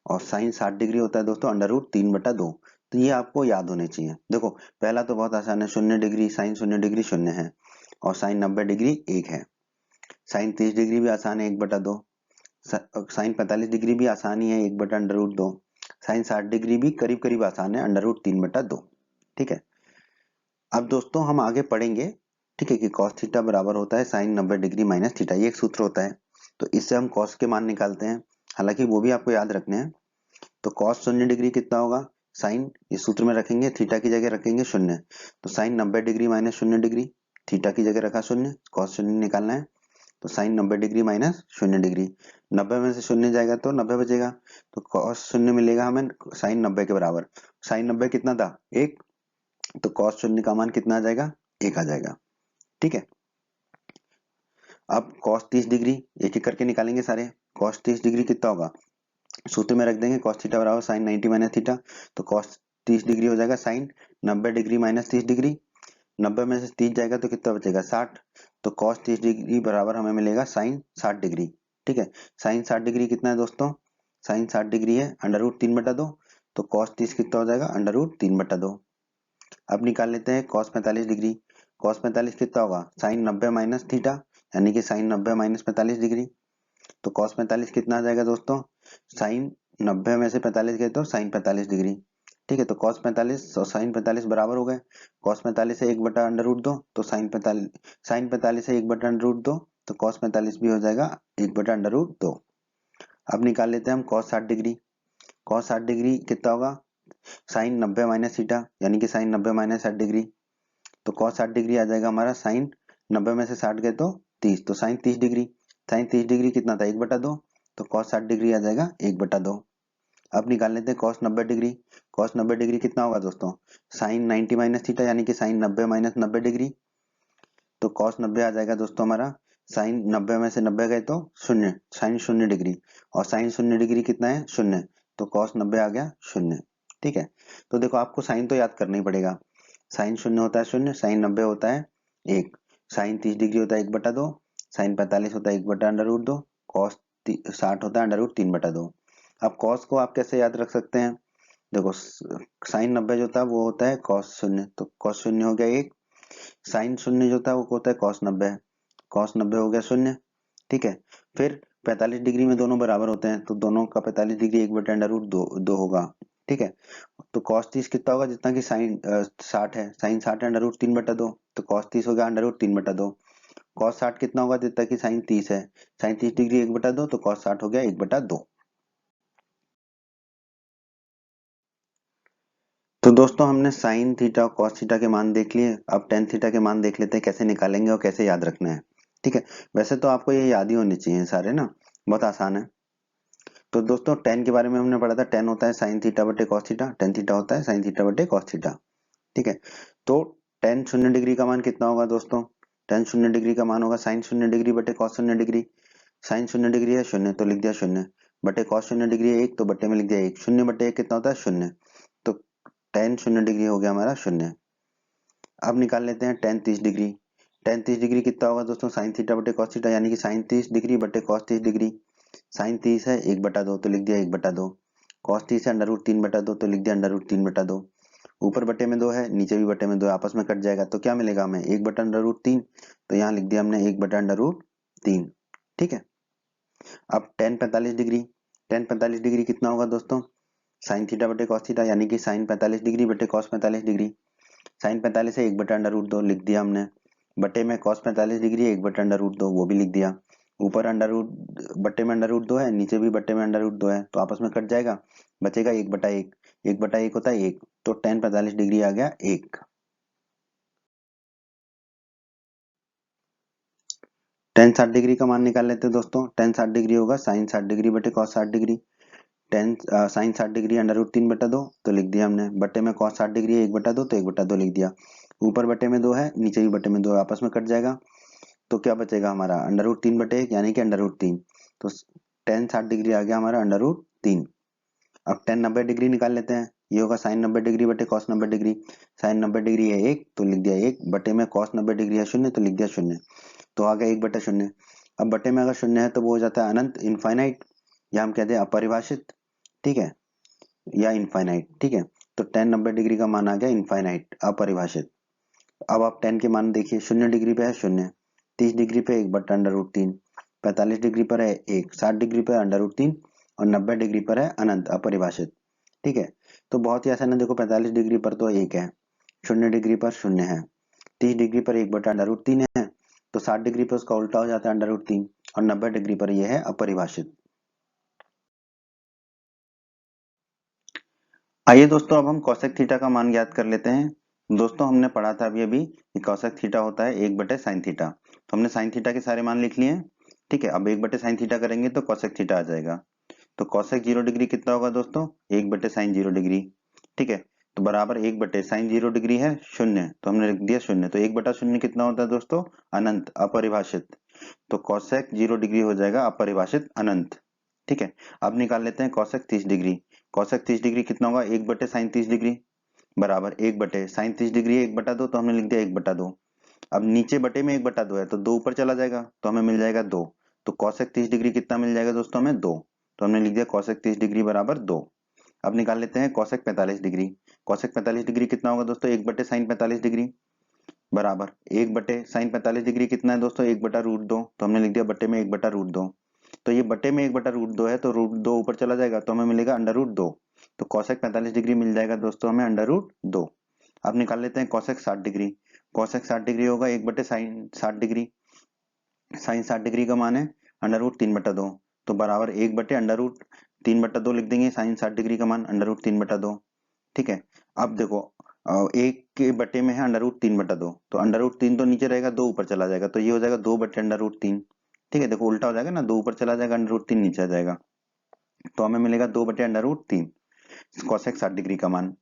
और साइन 60 डिग्री होता है दोस्तों √3/2। तो ये आपको याद होने चाहिए। देखो पहला तो बहुत आसान है, 0 डिग्री साइन 0 डिग्री 0 है, और साइन 90 डिग्री 1 है। साइन 30 डिग्री भी आसान है 1/2, साइन 45 डिग्री भी आसान ही है 1/√2, साइन 60 डिग्री भी करीब करीब आसान है √3/2, ठीक है। अब दोस्तों हम आगे पढ़ेंगे, ठीक है, कि कॉस थीटा बराबर होता है साइन 90 डिग्री माइनस थीटा, ये एक सूत्र होता है, तो इससे हम कॉस के मान निकालते हैं, हालांकि वो भी आपको याद रखने हैं। तो कॉस 0 डिग्री कितना होगा, साइन इस सूत्र में रखेंगे, थीटा की जगह रखेंगे 0, तो sine 90 degree minus 0 degree, theta की जगह रखा 0, कॉस 0 निकालना है, तो साइन 90 डिग्री माइनस 0 डिग्री, 90 में से शून्य जाएगा तो 90 बचेगा, तो कॉस शून्य मिलेगा हमें साइन 90 के बराबर। साइन 90 कितना था 1, तो कॉस शून्य का मान कितना आ जाएगा 1 आ जाएगा। ठीक है, अब कॉस 30 डिग्री एक एक करके निकालेंगे सारे। कॉस 30 डिग्री कितना होगा, सूत्र में रख देंगे कॉस थीटा बराबर साइन 90 माइनस थीटा, तो कॉस 30 डिग्री हो जाएगा साइन 90 डिग्री माइनस 30 डिग्री। 90 में से 30 जाएगा तो कितना बचेगा 60, तो कॉस 30 डिग्री बराबर हमें मिलेगा साइन 60 डिग्री। ठीक है, साइन 60 डिग्री कितना है दोस्तों, साइन 60 डिग्री है अंडर रूट 3/2, तो कॉस 30 कितना हो जाएगा अंडर रूट 3/2। अब निकाल लेते हैं कॉस 45 डिग्री। कॉस 45 कितना होगा साइन 90 माइनस थीटा, यानी कि साइन 90 माइनस 45 डिग्री, तो कॉस 45 कितना आ जाएगा दोस्तों, साइन 90 में से 45 गए तो साइन 45 डिग्री। ठीक है, तो कॉस 45 और साइन 45 बराबर हो गए। कॉस 45 है 1/√2, तो साइन 45 है 1/√2, तो कॉस 45 भी हो जाएगा 1/√2। अब निकाल लेते हैं हम कॉस 60 डिग्री। कॉस 60 डिग्री कितना होगा साइन 90 माइनस थीटा, यानी कि साइन 90 माइनस 60 डिग्री, तो कॉस 60 डिग्री आ जाएगा हमारा साइन 90 में से 60 गए तो 30, तो साइन 30 डिग्री। साइन 30 डिग्री कितना था 1/2, तो कॉस 60 डिग्री आ जाएगा 1/2। अब निकाल लेते हैं कॉस 90 डिग्री। कॉस 90 डिग्री कितना होगा दोस्तों, साइन 90 माइनस थीटा, यानी कि साइन 90 माइनस 90 डिग्री, तो कॉस 90 आ जाएगा दोस्तों हमारा साइन 90 में से 90 गए तो शून्य, साइन 0 डिग्री, और साइन 0 डिग्री कितना है 0, तो कॉस 90 आ गया 0। ठीक है, तो देखो आपको साइन तो याद करना ही पड़ेगा। साइन 0 होता है 0, साइन 90 होता है 1, साइन 30 डिग्री होता है 1/2, साइन 45 होता है 1/√2, कॉस 60 होता है अंडर रूट 3/2। अब कॉस को आप कैसे याद रख सकते हैं, देखो साइन 90 जो होता है वो होता है कॉस 0, तो कॉस 0 हो गया 1, साइन 0 जो होता है वो होता है कॉस 90, कॉस 90 हो गया 0। ठीक है, फिर 45 डिग्री में दोनों बराबर होते हैं, तो दोनों का 45 डिग्री 1/√2 होगा। ठीक है, तो कॉस 30 कितना होगा जितना कि साइन 60 है, साइन 60 है अंडर रूट 3/2, तो कॉस 30 हो गया अंडर रूट 3/2। कॉस 60 कितना होगा जितना कि साइन 30 है, साइन 30 डिग्री 1/2, तो कॉस 60 हो गया 1/2। तो दोस्तों हमने साइन थीटा और कॉस थीटा के मान देख लिए, अब टेन थीटा के मान देख लेते हैं कैसे निकालेंगे और कैसे याद रखना है। ठीक है, वैसे तो आपको ये याद ही होने चाहिए सारे ना, बहुत आसान है। तो दोस्तों टेन के बारे में हमने पढ़ा था, टेन होता है साइन थीटा बटे कॉस थीटा, टेन थीटा होता है साइन थीटा बटे कॉस थीटा। ठीक है, तो टेन 0 डिग्री का मान कितना होगा दोस्तों, टेन 0 डिग्री का मान होगा साइन 0 डिग्री बटे कॉस 0 डिग्री। साइन 0 डिग्री है 0, तो लिख दिया 0, बटे कॉस 0 डिग्री है 1, तो बटे में लिख दिया 1, 0 बटे 1 कितना होता है 0, तो टेन 0 डिग्री हो गया हमारा 0। अब निकाल लेते हैं टेन 30 डिग्री। टेन 30 डिग्री कितना होगा दोस्तों, साइन थीटा बटे कॉस थीटा, यानी कि साइन 30 डिग्री बटे कॉस 30 डिग्री। साइन 30 है 1/2, तो लिख दिया 1/2। कॉस 30 है अंडर रूट 3/2, तो लिख दिया अंडर रूट 3/2। ऊपर बटे में 2 है, नीचे भी बटे में 2 आपस में कट जाएगा, तो क्या मिलेगा हमें 1/√3, तो यहाँ लिख दिया हमने 1/√3। ठीक है, अब टेन 45 डिग्री। टेन 45 डिग्री कितना होगा दोस्तों, साइन थीटा बटे कॉस थीटा, यानी कि साइन 45 डिग्री बटे कॉस 45 डिग्री। साइन 45 है 1/√2 लिख दिया हमने, बटे में कॉस 45 डिग्री है 1/√2 वो भी लिख दिया। ऊपर अंडर रूट बटे में अंडर रूट 2 है, नीचे भी बटे में अंडर रूट 2 है, तो आपस में कट जाएगा, बचेगा 1/1, 1/1 होता है 1, तो टेन 45 डिग्री आ गया 1। टेन 60 डिग्री का मान निकाल लेते हैं दोस्तों। टेन 60 डिग्री होगा साइन 60 डिग्री बटे cos 60 degree. Tan sine 60 degree under root 3/2, तो लिख दिया हमने, बटे में कॉस 60 डिग्री है 1/2, तो 1/2 लिख दिया। ऊपर बटे में 2 है, नीचे भी बटे में 2 है, आपस में कट जाएगा, तो क्या बचेगा हमारा अंडर रूट 3/1, यानी कि अंडर रूट 3, तो टेन 60 डिग्री आ गया हमारा अंडर रूट 3। अब टेन 90 डिग्री निकाल लेते हैं, ये होगा साइन 90 डिग्री बटे कॉस 90 डिग्री। साइन 90 डिग्री है 1, तो लिख दिया 1, बटे में कॉस 90 डिग्री है 0, तो लिख दिया 0, तो आ गया 1/0। अब बटे में अगर 0 है तो वो हो जाता है अनंत, इनफाइनाइट, या हम कहते हैं अपरिभाषित। ठीक है, या इनफाइनाइट। ठीक है, तो टेन 90 डिग्री का मान आ गया इनफाइनाइट, अपरिभाषित। अब आप टेन के मान देखिए, 0 डिग्री पे है 0, 30 डिग्री पे 1/√3, 45 डिग्री पर है 1, 60 डिग्री पर अंडर रूट 3, और 90 डिग्री पर है अनंत, अपरिभाषित। ठीक है, तो बहुत ही आसान है, देखो 45 डिग्री पर तो 1 है, 0 डिग्री पर 0 है, 30 डिग्री पर 1/√3 है, तो 60 डिग्री पर उसका उल्टा हो जाता है अंडर रूट 3, और 90 डिग्री पर यह है अपरिभाषित। आइए दोस्तों अब हम कॉसेक थीटा का मान ज्ञात कर लेते हैं। दोस्तों हमने पढ़ा था अभी अभी कि कॉसेक थीटा होता है 1/sin थीटा, तो हमने साइन थीटा के सारे मान लिख लिए हैं। ठीक है, अब 1/sin थीटा करेंगे तो cosec थीटा आ जाएगा। तो cosec 0 डिग्री कितना होगा दोस्तों? 1/sin 0 degree. ठीक है, तो बराबर 1/sin 0 डिग्री है 0, तो हमने लिख दिया 0। तो 1/0 कितना होता है दोस्तों? अनंत, अपरिभाषित। तो cosec 0 डिग्री हो जाएगा अपरिभाषित अनंत। ठीक है, अब निकाल लेते हैं cosec 30 डिग्री। cosec 30 डिग्री कितना होगा? 1/sin 30 डिग्री बराबर 1/sin 30 डिग्री 1/2, तो हमने लिख दिया 1/2। अब नीचे बटे में 1/2 है तो 2 ऊपर चला जाएगा तो हमें मिल जाएगा 2। तो cosec 30 डिग्री कितना मिल जाएगा दोस्तों? हमें 2। तो हमने लिख दिया cosec 30 डिग्री बराबर 2। अब निकाल लेते हैं cosec 45 डिग्री। cosec 45 डिग्री कितना होगा दोस्तों? 1/sin 45 डिग्री बराबर 1/sin 45 डिग्री कितना है दोस्तों? 1/√2। तो हमने लिख दिया बटे में 1/√2। तो ये बटे में 1/√2 है तो √2 ऊपर चला जाएगा तो हमें मिलेगा √2। तो cosec 45 डिग्री मिल जाएगा दोस्तों हमें √2। अब निकाल लेते हैं cosec 60 डिग्री। cosec 60 डिग्री होगा 1/sin 60 डिग्री। sin 60 डिग्री का मान है √3/2, तो बराबर 1/√3/2 लिख देंगे। sin 60 डिग्री का मान √3/2। ठीक है, अब देखो एक के बटे में है √3/2, तो √3 तो नीचे रहेगा, 2 ऊपर चला जाएगा तो ये हो जाएगा 2/√3। ठीक है, देखो उल्टा हो जाएगा ना, 2 ऊपर चला जाएगा, √3 नीचे आ जाएगा, तो हमें मिलेगा 2/√3 cosec 60 डिग्री का मान।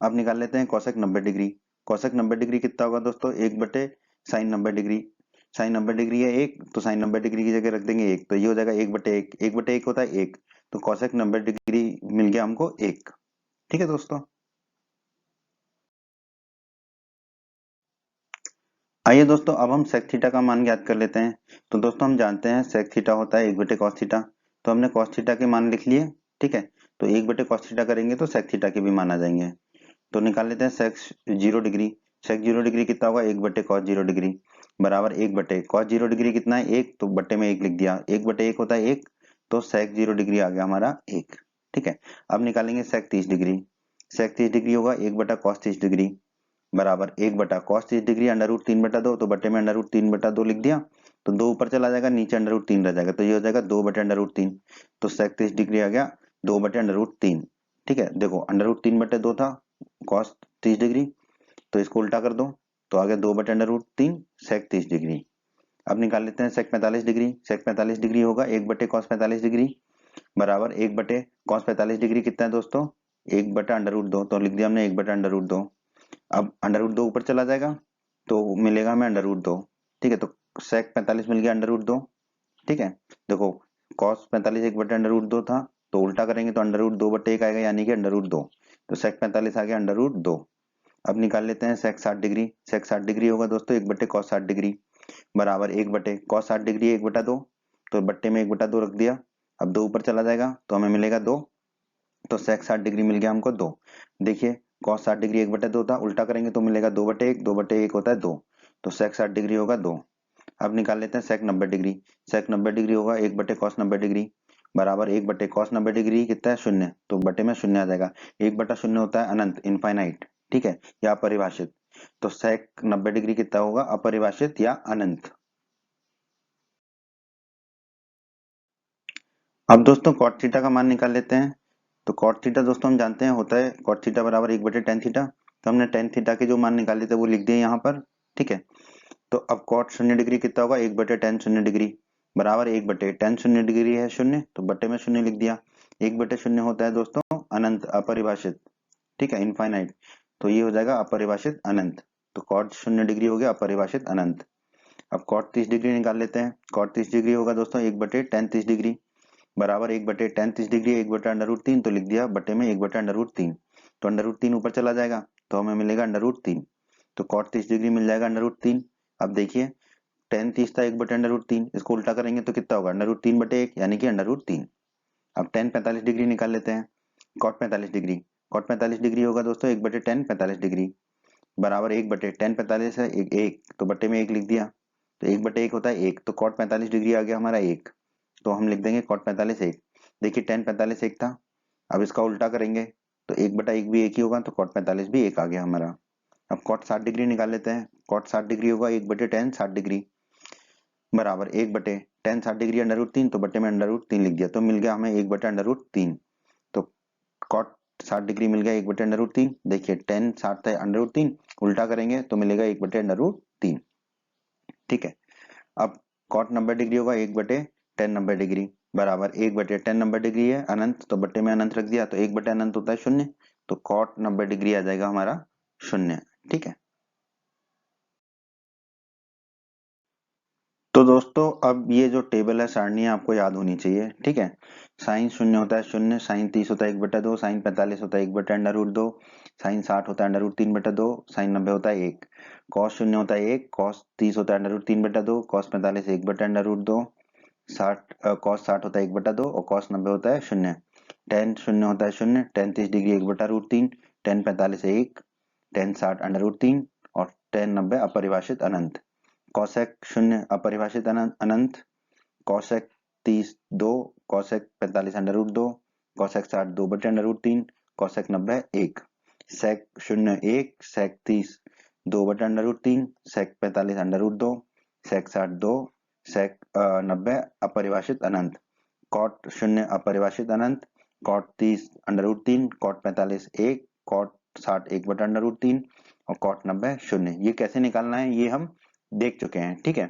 अब निकाल लेते हैं cosec 90 डिग्री। cosec 90 डिग्री कितना होगा दोस्तों? 1/sin 90 degree. sin 90 डिग्री है 1, तो sin 90 डिग्री की जगह रख देंगे 1, तो ये हो जाएगा 1/1। 1/1 होता है 1, तो cosec 90 डिग्री मिल गया हमको 1। ठीक है दोस्तों, आइए दोस्तों अब हम sec थीटा का मान ज्ञात कर लेते हैं। तो दोस्तों हम जानते हैं sec थीटा होता है 1/cos थीटा। तो हमने cos थीटा के मान लिख लिए। ठीक है, तो 1/cos थीटा करेंगे तो sec थीटा के भी मान आ जाएंगे। तो निकाल लेते हैं sec 0 डिग्री। sec 0 डिग्री कितना होगा? 1/cos 0 डिग्री बराबर 1/cos 0 डिग्री कितना है? 1, तो बटे में 1 लिख दिया। 1/1 होता है 1, तो sec 0 डिग्री आ गया हमारा 1। ठीक है, अब निकालेंगे sec 30 डिग्री। sec 30 डिग्री होगा 1/cos 30 डिग्री बराबर 1/cos 30 डिग्री √3/2, तो बटे में √3/2 लिख दिया। तो 2 ऊपर चला जाएगा, नीचे √3 रह जाएगा, तो ये हो जाएगा 2/√3। तो sec 30 डिग्री आ गया 2/√3। ठीक है, देखो √3/2 था cos 30 डिग्री, तो इसको उल्टा कर दो तो आ गया 2/√3 sec 30 डिग्री। अब निकाल लेते हैं sec 45 डिग्री। sec 45 डिग्री होगा 1/cos 45 डिग्री बराबर 1/cos 45 डिग्री कितना है दोस्तों? 1/√2, तो लिख दिया हमने 1/√2। अब √2 ऊपर चला जाएगा तो मिलेगा हमें √2। ठीक है, तो sec 45 मिल गया √2। ठीक है, देखो cos 45 1/√2 था, तो उल्टा करेंगे तो √2/1 आएगा, यानी कि √2। तो sec 45 आ गया √2। अब निकाल लेते हैं sec 60 डिग्री। sec 60 डिग्री होगा दोस्तों 1/cos 60 डिग्री बराबर 1/cos 60 डिग्री 1/2, तो बट्टे में 1/2 रख दिया। अब 2 ऊपर चला जाएगा तो हमें मिलेगा 2, तो sec 60 डिग्री मिल गया हमको 2। देखिए cos 60 डिग्री 1/2 था, उल्टा करेंगे तो मिलेगा 2/1। 2/1 होता है 2, तो sec 60 डिग्री होगा 2। अब निकाल लेते हैं sec 90 डिग्री। sec 90 डिग्री होगा 1/cos 90 डिग्री बराबर 1/cos 90 डिग्री कितना है? 0, तो बटे में 0 आ जाएगा। 1/0 होता है अनंत, इनफाइनाइट। ठीक है, या अपरिभाषित। तो sec 90 डिग्री कितना होगा? अपरिभाषित या अनंत। अब दोस्तों cot थीटा का मान निकाल लेते हैं। तो cot थीटा दोस्तों हम जानते हैं होता है cot थीटा बराबर 1/tan थीटा। तो हमने tan थीटा के जो मान निकाले थे वो लिख दिए यहाँ पर। ठीक है, तो अब cot 0 डिग्री कितना होगा? 1/tan 0 डिग्री बराबर 1/tan 0 डिग्री है 0, तो बटे में 0 लिख दिया। 1/0 होता है दोस्तों अनंत, अपरिभाषित। ठीक है, इनफाइनाइट। तो ये हो जाएगा अपरिभाषित अनंत। तो cot 0 डिग्री हो गया अपरिभाषित अनंत। अब cot 30 डिग्री निकाल लेते हैं। cot 30 डिग्री होगा दोस्तों 1/tan 30 डिग्री बराबर 1/tan 30 डिग्री 1/√3, तो लिख दिया बटे में 1/√3। तो √3 ऊपर चला जाएगा तो हमें मिलेगा √3। तो cot 30 डिग्री मिल जाएगा √3। अब देखिए tan 30 था 1/√3, इसको उल्टा करेंगे तो कितना होगा? √3/1, यानी कि √3। अब tan 45 डिग्री निकाल लेते हैं। cot 45 degree. cot 45 डिग्री होगा दोस्तों 1/tan 45 डिग्री बराबर 1/tan 45 है 1, तो बटे में 1 लिख दिया। तो 1/1 होता है 1, तो cot 45 डिग्री आ गया हमारा 1, तो हम लिख देंगे cot 45 1। देखिए tan 45 1 था, अब इसका उल्टा करेंगे तो 1/1 भी 1 ही होगा, तो cot 45 भी 1 आ गया हमारा। अब cot 60 डिग्री निकाल लेते हैं। cot 60 डिग्री होगा 1/tan 60 डिग्री बराबर 1/tan 60 डिग्री √3, तो बटे में √3 लिख दिया, तो मिल गया हमें 1/√3। तो cot 60 डिग्री मिल गया 1/√3। देखिए tan 60 था √3, उल्टा करेंगे तो मिलेगा 1/√3। ठीक है, अब कॉट 90 डिग्री होगा 1/tan 90 डिग्री बराबर 1/tan 90 डिग्री है अनंत, तो बट्टे में अनंत रख दिया तो 1/, अनंत होता है 0, तो कॉट 90 डिग्री आ जाएगा हमारा 0। ठीक है, तो दोस्तों अब ये जो टेबल है, सारणी है, आपको याद होनी चाहिए। ठीक है, साइन 0 होता है 0, साइन 30 होता है 1/2, साइन 45 होता है 1/√2, साइन 60 होता है √3/2, साइन 90 होता है 1, कॉस 0 होता है 1, कॉस 30 होता है √3/2, कॉस 45 1/√2, 60 कॉस 60 होता है 1/2 और कॉस 90 होता है 0, टेन 0 होता है 0, टेन 30 डिग्री 1/√3, टेन 45 1, टेन 60 √3 और टेन 90 अपरिभाषित अनंत, कॉसेक 0 अपरिभाषित अनंत, कॉसेक 30 2, कॉसेक 45 √2, कॉसेक 60 2/√3, कॉसेक 90 1, सेक 0 1, सेक 30 2/√3, सेक 45 √2, सेक 60 2, सेक 90 अपरिभाषित अनंत, कॉट 0 अपरिभाषित अनंत, कॉट 30 √3, कॉट 45 1, कॉट 60 1/√3 और कॉट 90 0। ये कैसे निकालना है ये हम देख चुके हैं। ठीक है,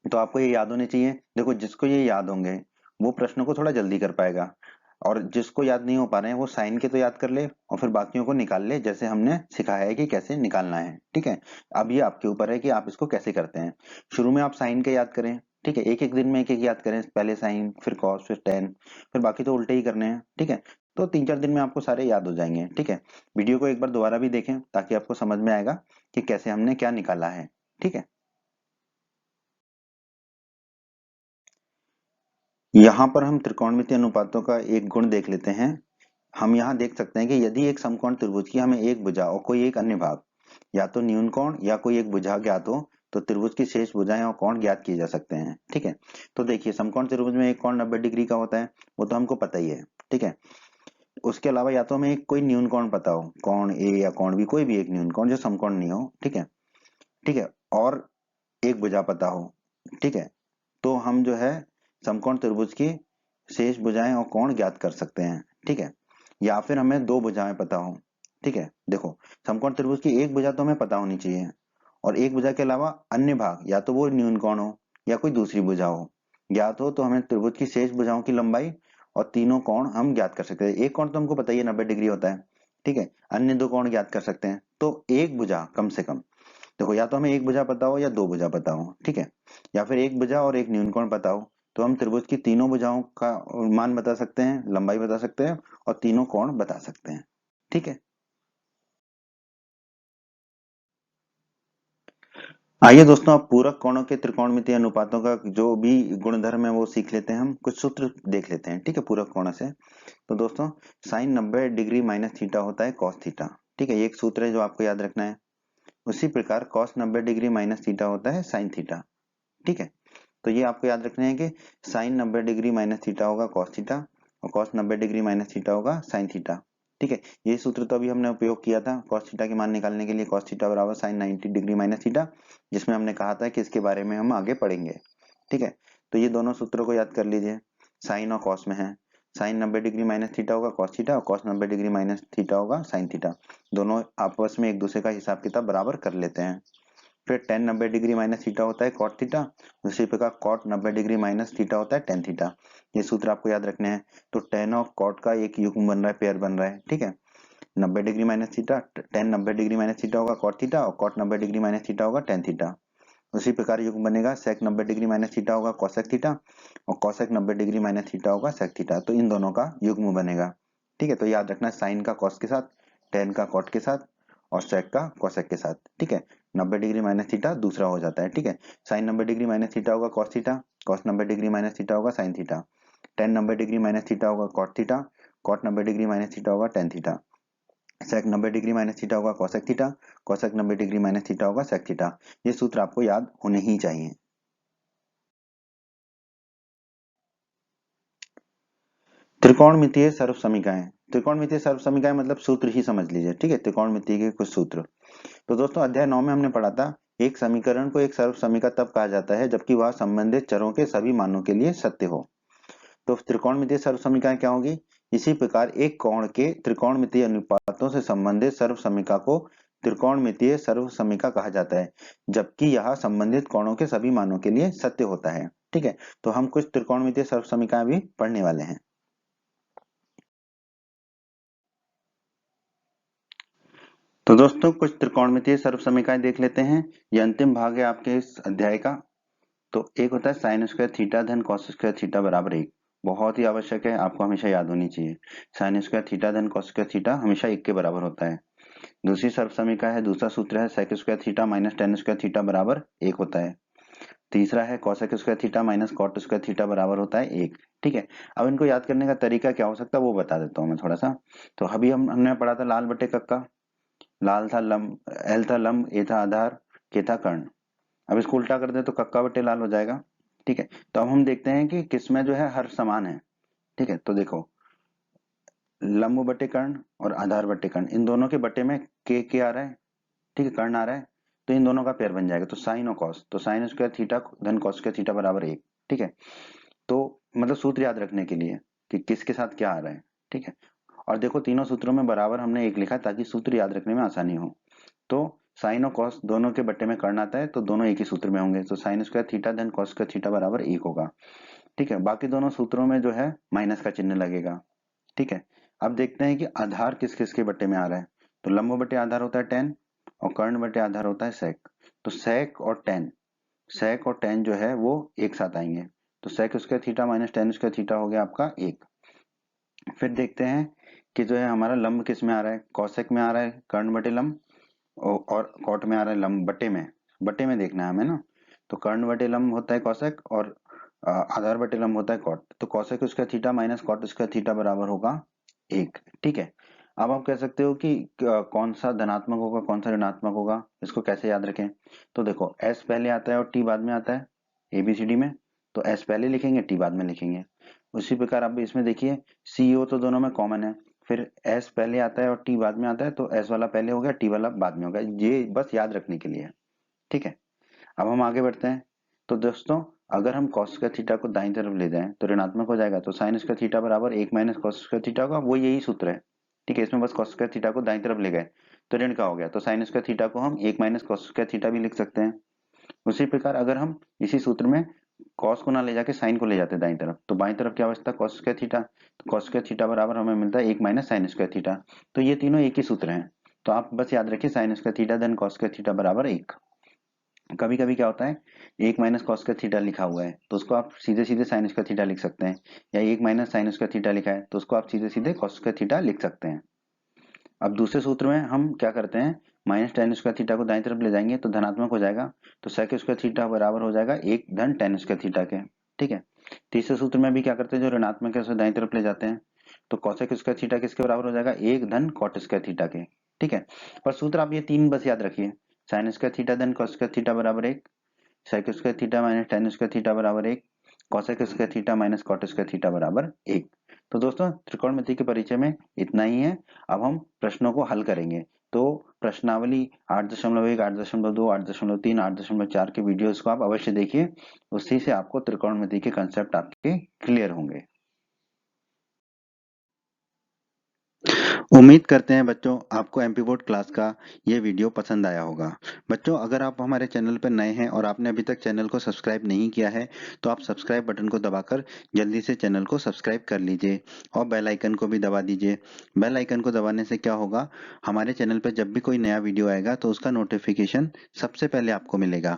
तो आपको ये याद होने चाहिए। देखो जिसको ये याद होंगे वो प्रश्न को थोड़ा जल्दी कर पाएगा, और जिसको याद नहीं हो पा रहे हैं वो साइन के तो याद कर ले और फिर बाकियों को निकाल ले, जैसे हमने सिखाया है कि कैसे निकालना है। ठीक है, अब ये आपके ऊपर है कि आप इसको कैसे करते हैं। शुरू में आप साइन के याद करें, ठीक है, एक एक दिन में एक एक याद करें, पहले साइन फिर कॉस फिर टेन, फिर बाकी तो उल्टे ही करने हैं। ठीक है, तो 3-4 दिन में आपको सारे याद हो जाएंगे। ठीक है, वीडियो को एक बार दोबारा भी देखें ताकि आपको समझ में आएगा कि कैसे हमने क्या निकाला है। ठीक है, यहाँ पर हम त्रिकोणमितीय अनुपातों का एक गुण देख लेते हैं। हम यहाँ देख सकते हैं कि यदि एक समकोण त्रिभुज की हमें एक भुजा और कोई एक अन्य भाग, या तो न्यून कोण या कोई एक भुजा ज्ञात हो, तो त्रिभुज की शेष भुजाएं और कोण ज्ञात किए जा सकते हैं। ठीक है, तो देखिए समकोण त्रिभुज में एक कोण 90 डिग्री का होता है, वो तो हमको पता ही है। ठीक है, उसके अलावा या तो हमें एक कोई न्यून कोण पता हो, कोण ए या कोण बी, कोई भी एक न्यून कोण जो समकोण नहीं हो। ठीक है, ठीक है, और एक भुजा पता हो। ठीक है, तो हम जो है समकोण त्रिभुज की शेष भुजाएं और कोण ज्ञात कर सकते हैं। ठीक है, या फिर हमें दो भुजाएं पता हो। ठीक है, देखो समकोण त्रिभुज की एक भुजा तो हमें पता होनी चाहिए, और एक भुजा के अलावा अन्य भाग या तो वो न्यून कोण हो या कोई दूसरी भुजा हो ज्ञात हो, तो हमें त्रिभुज की शेष भुजाओं की लंबाई और तीनों कोण हम ज्ञात कर सकते हैं। एक कोण तो हमको पता ही है 90 डिग्री होता है। ठीक है, अन्य दो कोण ज्ञात कर सकते हैं, तो एक भुजा कम से कम, देखो या तो हमें एक भुजा पता हो या दो भुजा पता हो। ठीक है, या फिर एक भुजा और एक न्यूनकोण पता हो, तो हम त्रिभुज की तीनों भुजाओं का मान बता सकते हैं, लंबाई बता सकते हैं और तीनों कोण बता सकते हैं। ठीक है, आइए दोस्तों अब पूरक कोणों के त्रिकोणमितीय अनुपातों का जो भी गुणधर्म है वो सीख लेते हैं। हम कुछ सूत्र देख लेते हैं। ठीक है, पूरक कोण से तो दोस्तों साइन 90 डिग्री माइनस थीटा होता है कॉस थीटा। ठीक है, ये एक सूत्र है जो आपको याद रखना है। उसी प्रकार कॉस 90 डिग्री माइनस थीटा होता है साइन थीटा। ठीक है, तो ये आपको याद रखना है कि साइन 90 डिग्री माइनस थीटा होगा कॉस थीटा और कॉस 90 डिग्री माइनस थीटा होगा साइन थीटा। ठीक है, ये सूत्र तो अभी हमने उपयोग किया था कॉस थीटा के मान निकालने के लिए, कॉस थीटा बराबर साइन 90 डिग्री माइनस थीटा, जिसमें हमने कहा था कि इसके बारे में हम आगे पढ़ेंगे। ठीक है, तो ये दोनों सूत्रों को याद कर लीजिए, साइन और कॉस में है। साइन 90 डिग्री माइनस थीटा होगा कॉस थीटा और कॉस 90 डिग्री माइनस थीटा होगा साइन थीटा। दोनों आपस में एक दूसरे का हिसाब किताब बराबर कर लेते हैं। फिर टेन 90 डिग्री माइनस थीटा होता है कॉट थीटा, उसी प्रकार कॉट 90 डिग्री माइनस थीटा होता है टेन थीटा। ये सूत्र आपको याद रखने हैं। तो टेन और कॉट का एक युग्म बन रहा है, पेयर बन रहा है। ठीक है, 90 degree minus theta, tan 90 degree minus theta होगा कॉट थीटा और कॉट 90 डिग्री माइनस थीटा होगा टेन थीटा। उसी प्रकार युग्म बनेगा सेक 90 डिग्री माइनस थीटा होगा कॉसेक थीटा और कॉसेक 90 डिग्री माइनस थीटा होगा सेक थीटा। तो इन दोनों का युग्म बनेगा। ठीक है, तो याद रखना साइन का कॉस के साथ, टेन का कॉट के साथ और सेक का कोसेक के साथ। ठीक है, 90 डिग्री माइनस थीटा दूसरा हो जाता है। ठीक है, साइन 90 डिग्री माइनस थीटा होगा cos theta, cos 90 degree minus theta होगा sine theta, tan 90 degree minus theta होगा cot theta, cot 90 degree minus theta होगा tan theta, sec 90 degree minus theta होगा cosec theta, cosec 90 degree minus theta होगा sec theta. ये सूत्र आपको याद होने ही चाहिए। त्रिकोणमितीय सर्वसमीकाएं, त्रिकोणमितीय सर्वसमीकाएं मतलब सूत्र ही समझ लीजिए। ठीक है, त्रिकोणमितीय के कुछ सूत्र। तो दोस्तों अध्याय 9 में हमने पढ़ा था एक समीकरण को एक सर्वसमीका तब कहा जाता है जबकि वह संबंधित चरों के सभी मानों के लिए सत्य हो। तो त्रिकोणमितीय सर्वसमीकाएं क्या होगी? इसी प्रकार एक कोण के त्रिकोणमितीय अनुपातों से संबंधित सर्वसमीका को त्रिकोणमितीय सर्वसमीका कहा जाता है, जबकि यह संबंधित कोणों के सभी मानों के लिए सत्य होता है। ठीक है, तो हम कुछ त्रिकोणमितीय सर्वसमीकाएं भी पढ़ने वाले हैं। तो दोस्तों कुछ त्रिकोणमितीय सर्वसमीकाएं देख लेते हैं। ये अंतिम भाग है आपके इस अध्याय का। तो एक होता है साइन स्क्वायर थीटा धन कॉस स्क्वायर थीटा बराबर 1। बहुत ही आवश्यक है, आपको हमेशा याद होनी चाहिए। साइन स्क्वायर थीटा धन कॉस स्क्वायर थीटा हमेशा 1 के बराबर होता है। दूसरी सर्वसमीका है, दूसरा सूत्र है sec square theta minus tan square theta बराबर 1 होता है। तीसरा है cosec square theta minus cot square theta बराबर होता है 1। ठीक है, अब इनको याद करने का तरीका क्या हो सकता है वो बता देता हूँ मैं थोड़ा सा। तो अभी हमने पढ़ा था लाल बटे कक्का। लाल था लंब, एल था लंब, ए था आधार, के था कर्ण। अब इसको उल्टा कर दे तो कक्का बटे लाल हो जाएगा। ठीक है, तो अब हम देखते हैं कि किसमें जो है हर समान है। ठीक है, तो देखो लंब बटे कर्ण और आधार बटे कर्ण, इन दोनों के बटे में के आ रहा है। ठीक है, कर्ण आ रहा है, तो इन दोनों का पेयर बन जाएगा। तो साइन और कॉस, तो साइन स्क्वायर थीटा धन कॉस स्क्वायर थीटा बराबर 1। ठीक है, तो मतलब सूत्र याद रखने के लिए कि किसके साथ क्या आ रहा है। ठीक है, और देखो तीनों सूत्रों में बराबर हमने 1 लिखा है ताकि सूत्र याद रखने में आसानी हो। तो साइन और कॉस दोनों के बट्टे में कर्ण आता है, तो दोनों एक ही सूत्र में होंगे। तो साइन स्क्वायर थीटा धन कॉस स्क्वायर थीटा बराबर 1 होगा। ठीक है, बाकी दोनों सूत्रों में जो है माइनस का चिन्ह लगेगा। ठीक है, अब देखते हैं कि आधार किस किस के बट्टे में आ रहा है। तो लंब बटे आधार होता है tan और कर्ण बटे आधार होता है sec। तो sec और tan जो है वो एक साथ आएंगे। तो sec square theta minus tan square theta हो गया आपका 1। फिर देखते हैं कि जो है हमारा लंब किस में आ रहा है। cosec में आ रहा है कर्ण बटे लंब, और कॉट में आ रहा है लंब बटे में देखना है हमें ना। तो कर्ण बटे लंब होता है कॉसेक और आधार बटे लंब होता है कॉट। तो cosec square theta minus cot square theta बराबर होगा 1। ठीक है, अब आप कह सकते हो कि कौन सा धनात्मक होगा कौन सा ऋणात्मक होगा, इसको कैसे याद रखें। तो देखो s पहले आता है और t बाद में आता है ABCD में। तो s पहले लिखेंगे t बाद में लिखेंगे। उसी प्रकार आप इसमें देखिए CO तो दोनों में कॉमन है, फिर s पहले आता है और t बाद में आता है, तो s वाला पहले हो गया t वाला बाद में हो गया। ये बस याद रखने के लिए है। ठीक है, अब हम आगे बढ़ते हैं। तो दोस्तों अगर हम cos स्क्वायर थीटा को दाईं तरफ ले जाएं तो ऋणात्मक हो जाएगा। तो साइन स्क्वायर थीटा बराबर 1 माइनस कॉस स्क्वायर थीटा होगा, वो यही सूत्र है। ठीक है, इसमें बस cos स्क्वायर थीटा को दाईं तरफ ले गए तो ऋण का हो गया। तो साइन स्क्वायर थीटा को हम 1 माइनस कॉस स्क्वायर थीटा भी लिख सकते हैं। उसी प्रकार अगर हम इसी सूत्र में कॉस को ना ले जाके साइन को ले जाते दाईं तरफ, तो बाईं तरफ क्या बचता है कॉस स्क्वायर थीटा। तो कॉस स्क्वायर थीटा बराबर हमें मिलता है 1 माइनस साइन स्क्वायर थीटा। तो ये तीनों एक ही सूत्र हैं। तो आप बस याद रखिए साइन स्क्वायर थीटा धन कॉस स्क्वायर थीटा बराबर 1। कभी कभी क्या होता है 1 माइनस कॉस स्क्वायर थीटा लिखा हुआ है तो उसको आप सीधे सीधे साइन स्क्वायर थीटा लिख सकते हैं, या 1 माइनस साइन स्क्वायर थीटा लिखा है तो उसको आप सीधे सीधे कॉस स्क्वायर थीटा लिख सकते हैं। अब दूसरे सूत्र में हम क्या करते हैं, माइनस टेन स्क्वायर थीटा को दाईं तरफ ले जाएंगे तो धनात्मक हो जाएगा। तो सेक स्क्वायर थीटा बराबर हो जाएगा 1 धन टेन स्क्वायर थीटा के। ठीक है, तीसरे सूत्र में भी क्या करते हैं, जो ऋणात्मक है उसे दाईं तरफ ले जाते हैं। तो कॉसेक स्क्वायर थीटा किसके बराबर हो जाएगा 1 धन कॉट स्क्वायर थीटा के। ठीक है, पर सूत्र आप ये तीन बस याद रखिए। साइन स्क्वायर थीटा धन कॉस स्क्वायर थीटा बराबर 1, sec square theta minus tan square theta बराबर 1, cosec square theta minus cot square theta बराबर 1। तो दोस्तों त्रिकोणमिति के परिचय में इतना ही है। अब हम प्रश्नों को हल करेंगे। तो प्रश्नावली 8.1, 8.2, 8.3, 8.4 के वीडियोस को आप अवश्य देखिए। उसी से आपको त्रिकोणमिति के कंसेप्ट आपके क्लियर होंगे। उम्मीद करते हैं बच्चों आपको एमपी बोर्ड क्लास का ये वीडियो पसंद आया होगा। बच्चों अगर आप हमारे चैनल पर नए हैं और आपने अभी तक चैनल को सब्सक्राइब नहीं किया है तो आप सब्सक्राइब बटन को दबाकर जल्दी से चैनल को सब्सक्राइब कर लीजिए और बेल आइकन को भी दबा दीजिए। बेल आइकन को दबाने से क्या होगा, हमारे चैनल पर जब भी कोई नया वीडियो आएगा तो उसका नोटिफिकेशन सबसे पहले आपको मिलेगा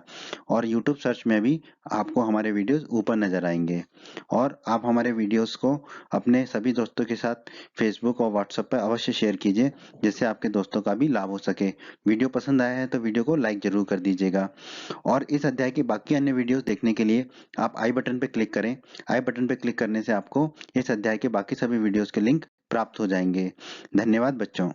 और यूट्यूब सर्च में भी आपको हमारे वीडियोज ऊपर नजर आएंगे। और आप हमारे वीडियोज को अपने सभी दोस्तों के साथ फेसबुक और व्हाट्सएप पर अवश्य शेयर कीजिए जिससे आपके दोस्तों का भी लाभ हो सके। वीडियो पसंद आया है तो वीडियो को लाइक जरूर कर दीजिएगा। और इस अध्याय के बाकी अन्य वीडियोस देखने के लिए आप आई बटन पर क्लिक करें। आई बटन पर क्लिक करने से आपको इस अध्याय के बाकी सभी वीडियोस के लिंक प्राप्त हो जाएंगे। धन्यवाद बच्चों।